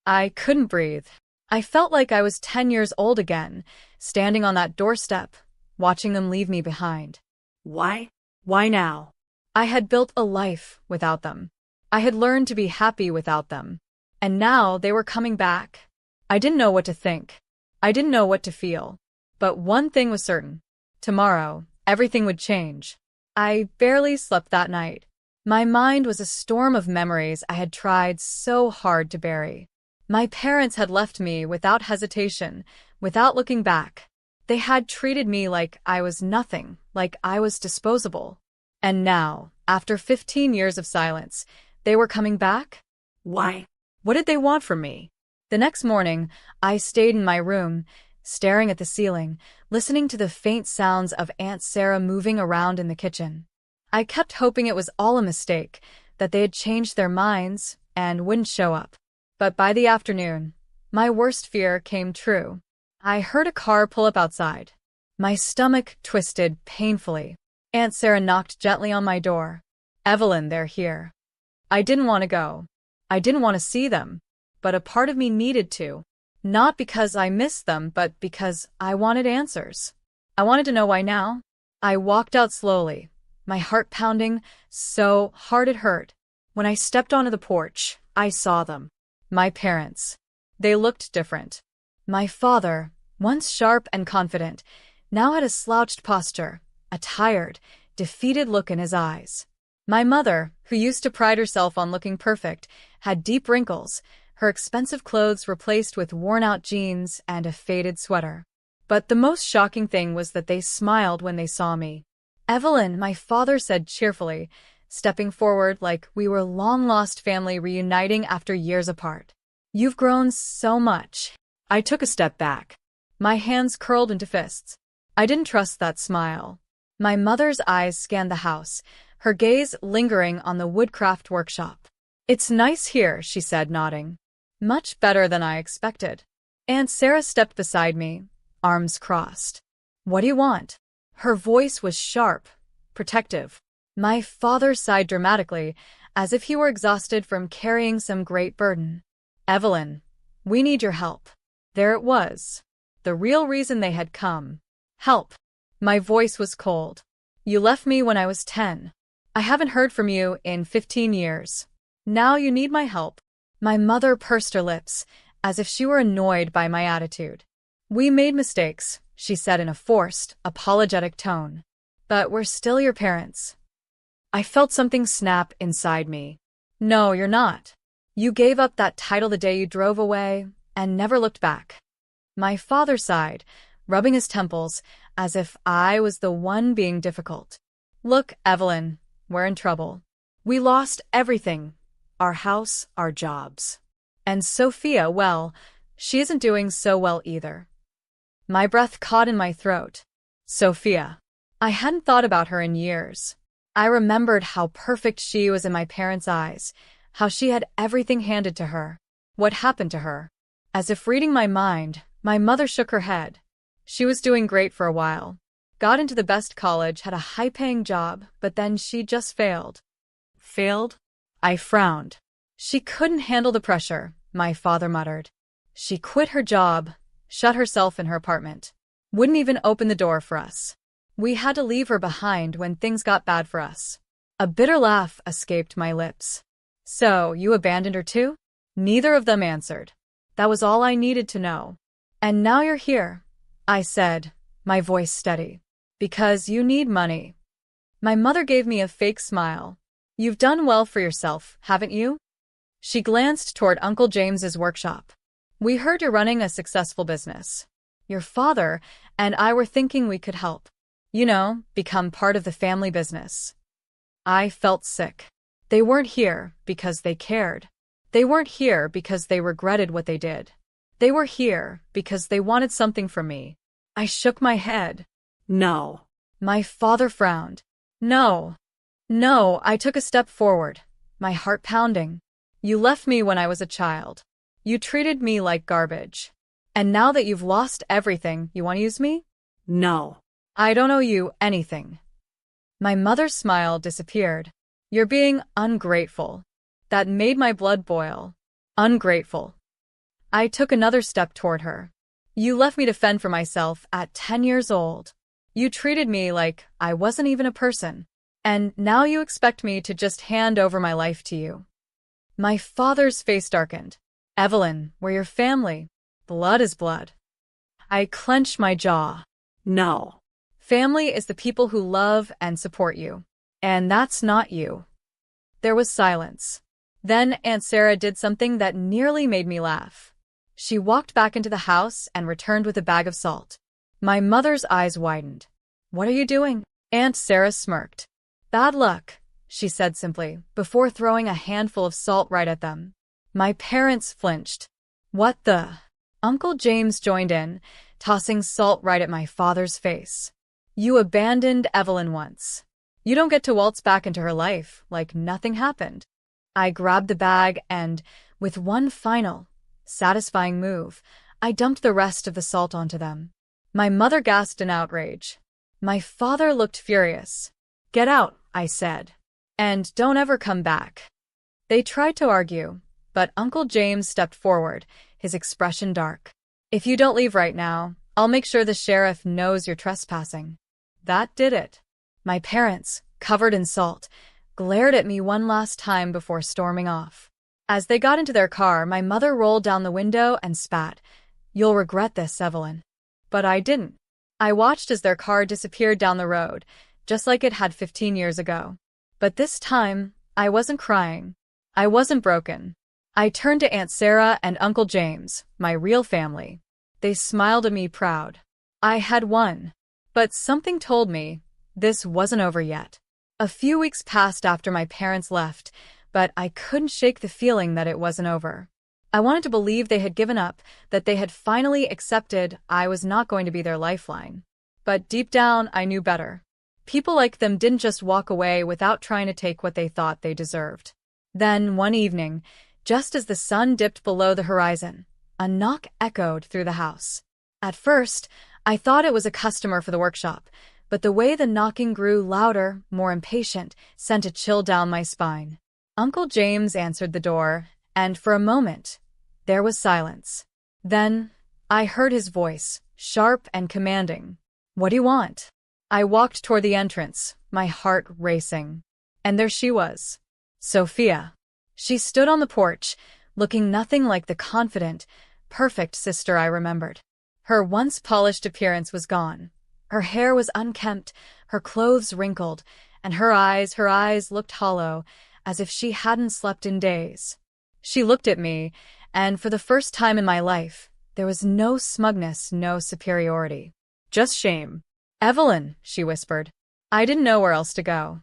I couldn't breathe. I felt like I was 10 years old again, standing on that doorstep, watching them leave me behind. Why? Why now? I had built a life without them. I had learned to be happy without them. And now they were coming back. I didn't know what to think. I didn't know what to feel. But one thing was certain. Tomorrow, everything would change. I barely slept that night. My mind was a storm of memories I had tried so hard to bury. My parents had left me without hesitation, without looking back. They had treated me like I was nothing, like I was disposable. And now, after 15 years of silence, they were coming back? Why? What did they want from me? The next morning, I stayed in my room, staring at the ceiling, listening to the faint sounds of Aunt Sarah moving around in the kitchen. I kept hoping it was all a mistake, that they had changed their minds and wouldn't show up. But by the afternoon, my worst fear came true. I heard a car pull up outside. My stomach twisted painfully. Aunt Sarah knocked gently on my door. Evelyn, they're here. I didn't want to go. I didn't want to see them. But a part of me needed to. Not because I missed them, but because I wanted answers. I wanted to know why now. I walked out slowly, my heart pounding so hard it hurt. When I stepped onto the porch, I saw them. My parents. They looked different. My father, once sharp and confident, now had a slouched posture, a tired, defeated look in his eyes. My mother, who used to pride herself on looking perfect, had deep wrinkles, her expensive clothes replaced with worn-out jeans and a faded sweater. But the most shocking thing was that they smiled when they saw me. Evelyn, my father said cheerfully, stepping forward like we were long-lost family reuniting after years apart. You've grown so much. I took a step back. My hands curled into fists. I didn't trust that smile. My mother's eyes scanned the house, her gaze lingering on the woodcraft workshop. It's nice here, she said, nodding. Much better than I expected. Aunt Sarah stepped beside me, arms crossed. What do you want? Her voice was sharp, protective. My father sighed dramatically, as if he were exhausted from carrying some great burden. Evelyn, we need your help. There it was. The real reason they had come. Help. My voice was cold. You left me when I was 10. I haven't heard from you in 15 years. Now you need my help. My mother pursed her lips, as if she were annoyed by my attitude. We made mistakes, she said in a forced, apologetic tone. But we're still your parents. I felt something snap inside me. No, you're not. You gave up that title the day you drove away and never looked back. My father sighed, rubbing his temples as if I was the one being difficult. Look, Evelyn, we're in trouble. We lost everything. Our house, our jobs. And Sophia, well, she isn't doing so well either. My breath caught in my throat. Sophia. I hadn't thought about her in years. I remembered how perfect she was in my parents' eyes, how she had everything handed to her. What happened to her? As if reading my mind, my mother shook her head. She was doing great for a while. Got into the best college, had a high-paying job, but then she just failed. Failed? I frowned. She couldn't handle the pressure, my father muttered. She quit her job, shut herself in her apartment. Wouldn't even open the door for us. We had to leave her behind when things got bad for us. A bitter laugh escaped my lips. So, you abandoned her too? Neither of them answered. That was all I needed to know. And now you're here, I said, my voice steady. Because you need money. My mother gave me a fake smile. You've done well for yourself, haven't you? She glanced toward Uncle James's workshop. We heard you're running a successful business. Your father and I were thinking we could help. Become part of the family business. I felt sick. They weren't here because they cared. They weren't here because they regretted what they did. They were here because they wanted something from me. I shook my head. No. My father frowned. No. No, I took a step forward, my heart pounding. You left me when I was a child. You treated me like garbage. And now that you've lost everything, you want to use me? No. I don't owe you anything. My mother's smile disappeared. You're being ungrateful. That made my blood boil. Ungrateful. I took another step toward her. You left me to fend for myself at 10 years old. You treated me like I wasn't even a person. And now you expect me to just hand over my life to you. My father's face darkened. Evelyn, we're your family. Blood is blood. I clenched my jaw. No. Family is the people who love and support you. And that's not you. There was silence. Then Aunt Sarah did something that nearly made me laugh. She walked back into the house and returned with a bag of salt. My mother's eyes widened. What are you doing? Aunt Sarah smirked. Bad luck, she said simply, before throwing a handful of salt right at them. My parents flinched. What the? Uncle James joined in, tossing salt right at my father's face. You abandoned Evelyn once. You don't get to waltz back into her life like nothing happened. I grabbed the bag and, with one final, satisfying move, I dumped the rest of the salt onto them. My mother gasped in outrage. My father looked furious. Get out, I said. And don't ever come back. They tried to argue, but Uncle James stepped forward, his expression dark. If you don't leave right now, I'll make sure the sheriff knows you're trespassing. That did it. My parents, covered in salt, glared at me one last time before storming off. As they got into their car, my mother rolled down the window and spat. You'll regret this, Evelyn. But I didn't. I watched as their car disappeared down the road, just like it had 15 years ago. But this time, I wasn't crying. I wasn't broken. I turned to Aunt Sarah and Uncle James, my real family. They smiled at me proud. I had won. But something told me this wasn't over yet. A few weeks passed after my parents left, but I couldn't shake the feeling that it wasn't over. I wanted to believe they had given up, that they had finally accepted I was not going to be their lifeline. But deep down, I knew better. People like them didn't just walk away without trying to take what they thought they deserved. Then, one evening, just as the sun dipped below the horizon, a knock echoed through the house. At first, I thought it was a customer for the workshop, but the way the knocking grew louder, more impatient, sent a chill down my spine. Uncle James answered the door, and for a moment, there was silence. Then, I heard his voice, sharp and commanding. What do you want? I walked toward the entrance, my heart racing. And there she was. Sophia. She stood on the porch, looking nothing like the confident, perfect sister I remembered. Her once polished appearance was gone. Her hair was unkempt, her clothes wrinkled, and her eyes looked hollow, as if she hadn't slept in days. She looked at me, and for the first time in my life, there was no smugness, no superiority. Just shame. Evelyn, she whispered. I didn't know where else to go.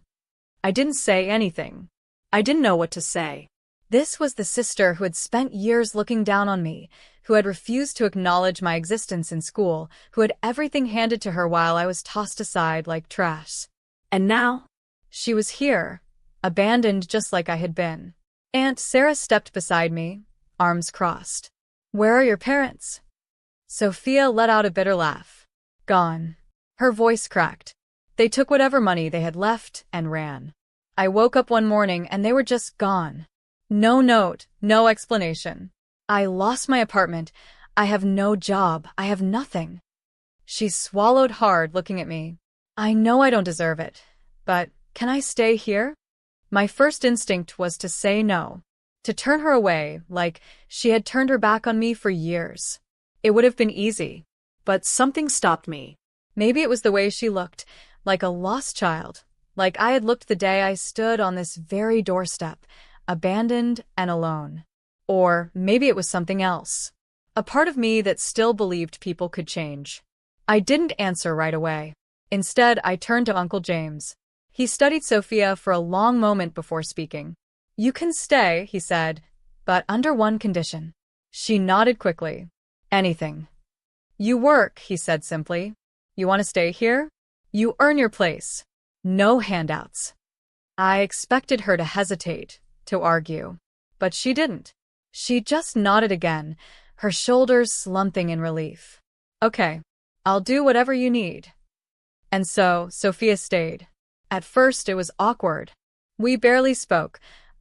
I didn't say anything. I didn't know what to say. This was the sister who had spent years looking down on me, who had refused to acknowledge my existence in school, who had everything handed to her while I was tossed aside like trash. And now? She was here, abandoned just like I had been. Aunt Sarah stepped beside me, arms crossed. Where are your parents? Sophia let out a bitter laugh. Gone. Her voice cracked. They took whatever money they had left and ran. I woke up one morning and they were just gone. No note, no explanation. I lost my apartment. I have no job. I have nothing. She swallowed hard, looking at me. I know I don't deserve it, but can I stay here? My first instinct was to say no, to turn her away, like she had turned her back on me for years. It would have been easy, but something stopped me. Maybe it was the way she looked, like a lost child, like I had looked the day I stood on this very doorstep, abandoned and alone. Or maybe it was something else, a part of me that still believed people could change. I didn't answer right away. Instead, I turned to Uncle James. He studied Sophia for a long moment before speaking. "You can stay," he said, "but under one condition." She nodded quickly. "Anything." "You work," he said simply. "You want to stay here? You earn your place. No handouts." I expected her to hesitate, to argue. But she didn't. She just nodded again, her shoulders slumping in relief. "Okay, I'll do whatever you need." And so, Sophia stayed. At first, it was awkward. We barely spoke,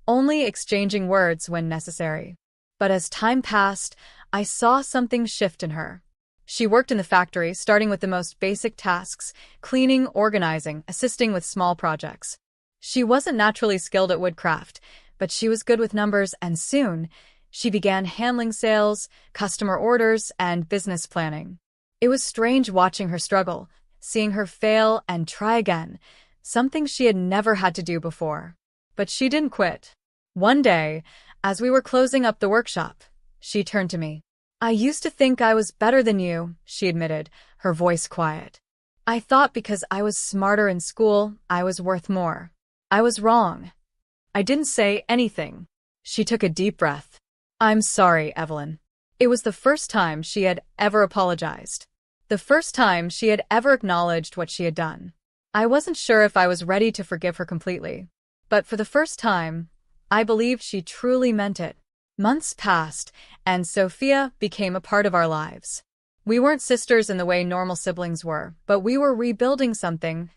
only exchanging words when necessary. But as time passed, I saw something shift in her. She worked in the factory, starting with the most basic tasks: cleaning, organizing, assisting with small projects. She wasn't naturally skilled at woodcraft, but she was good with numbers, and soon, she began handling sales, customer orders, and business planning. It was strange watching her struggle, seeing her fail and try again, something she had never had to do before. But she didn't quit. One day, as we were closing up the workshop, she turned to me. "I used to think I was better than you," she admitted, her voice quiet. "I thought because I was smarter in school, I was worth more. I was wrong." I didn't say anything. She took a deep breath. "I'm sorry, Evelyn." It was the first time she had ever apologized. The first time she had ever acknowledged what she had done. I wasn't sure if I was ready to forgive her completely. But for the first time, I believed she truly meant it. Months passed, and Sophia became a part of our lives. We weren't sisters in the way normal siblings were, but we were rebuilding something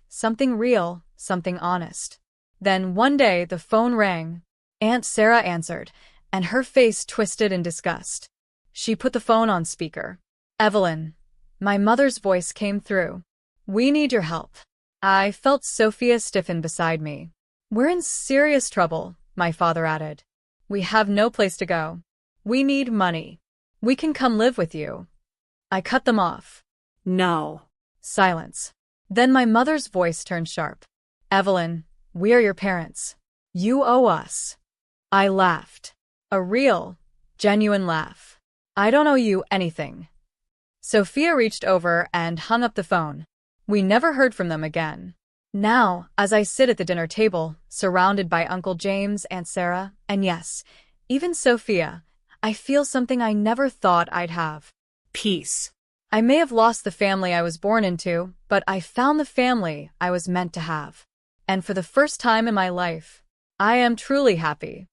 real, something honest. Then one day the phone rang. Aunt Sarah answered, and her face twisted in disgust. She put the phone on speaker. "Evelyn." My mother's voice came through. "We need your help." I felt Sophia stiffen beside me. "We're in serious trouble," my father added. "We have no place to go. We need money. We can come live with you." I cut them off. No. Silence. Then my mother's voice turned sharp. "Evelyn, we are your parents. You owe us." I laughed. A real, genuine laugh. "I don't owe you anything." Sophia reached over and hung up the phone. We never heard from them again. Now, as I sit at the dinner table, surrounded by Uncle James, Aunt Sarah, and yes, even Sophia, I feel something I never thought I'd have. Peace. I may have lost the family I was born into, but I found the family I was meant to have. And for the first time in my life, I am truly happy.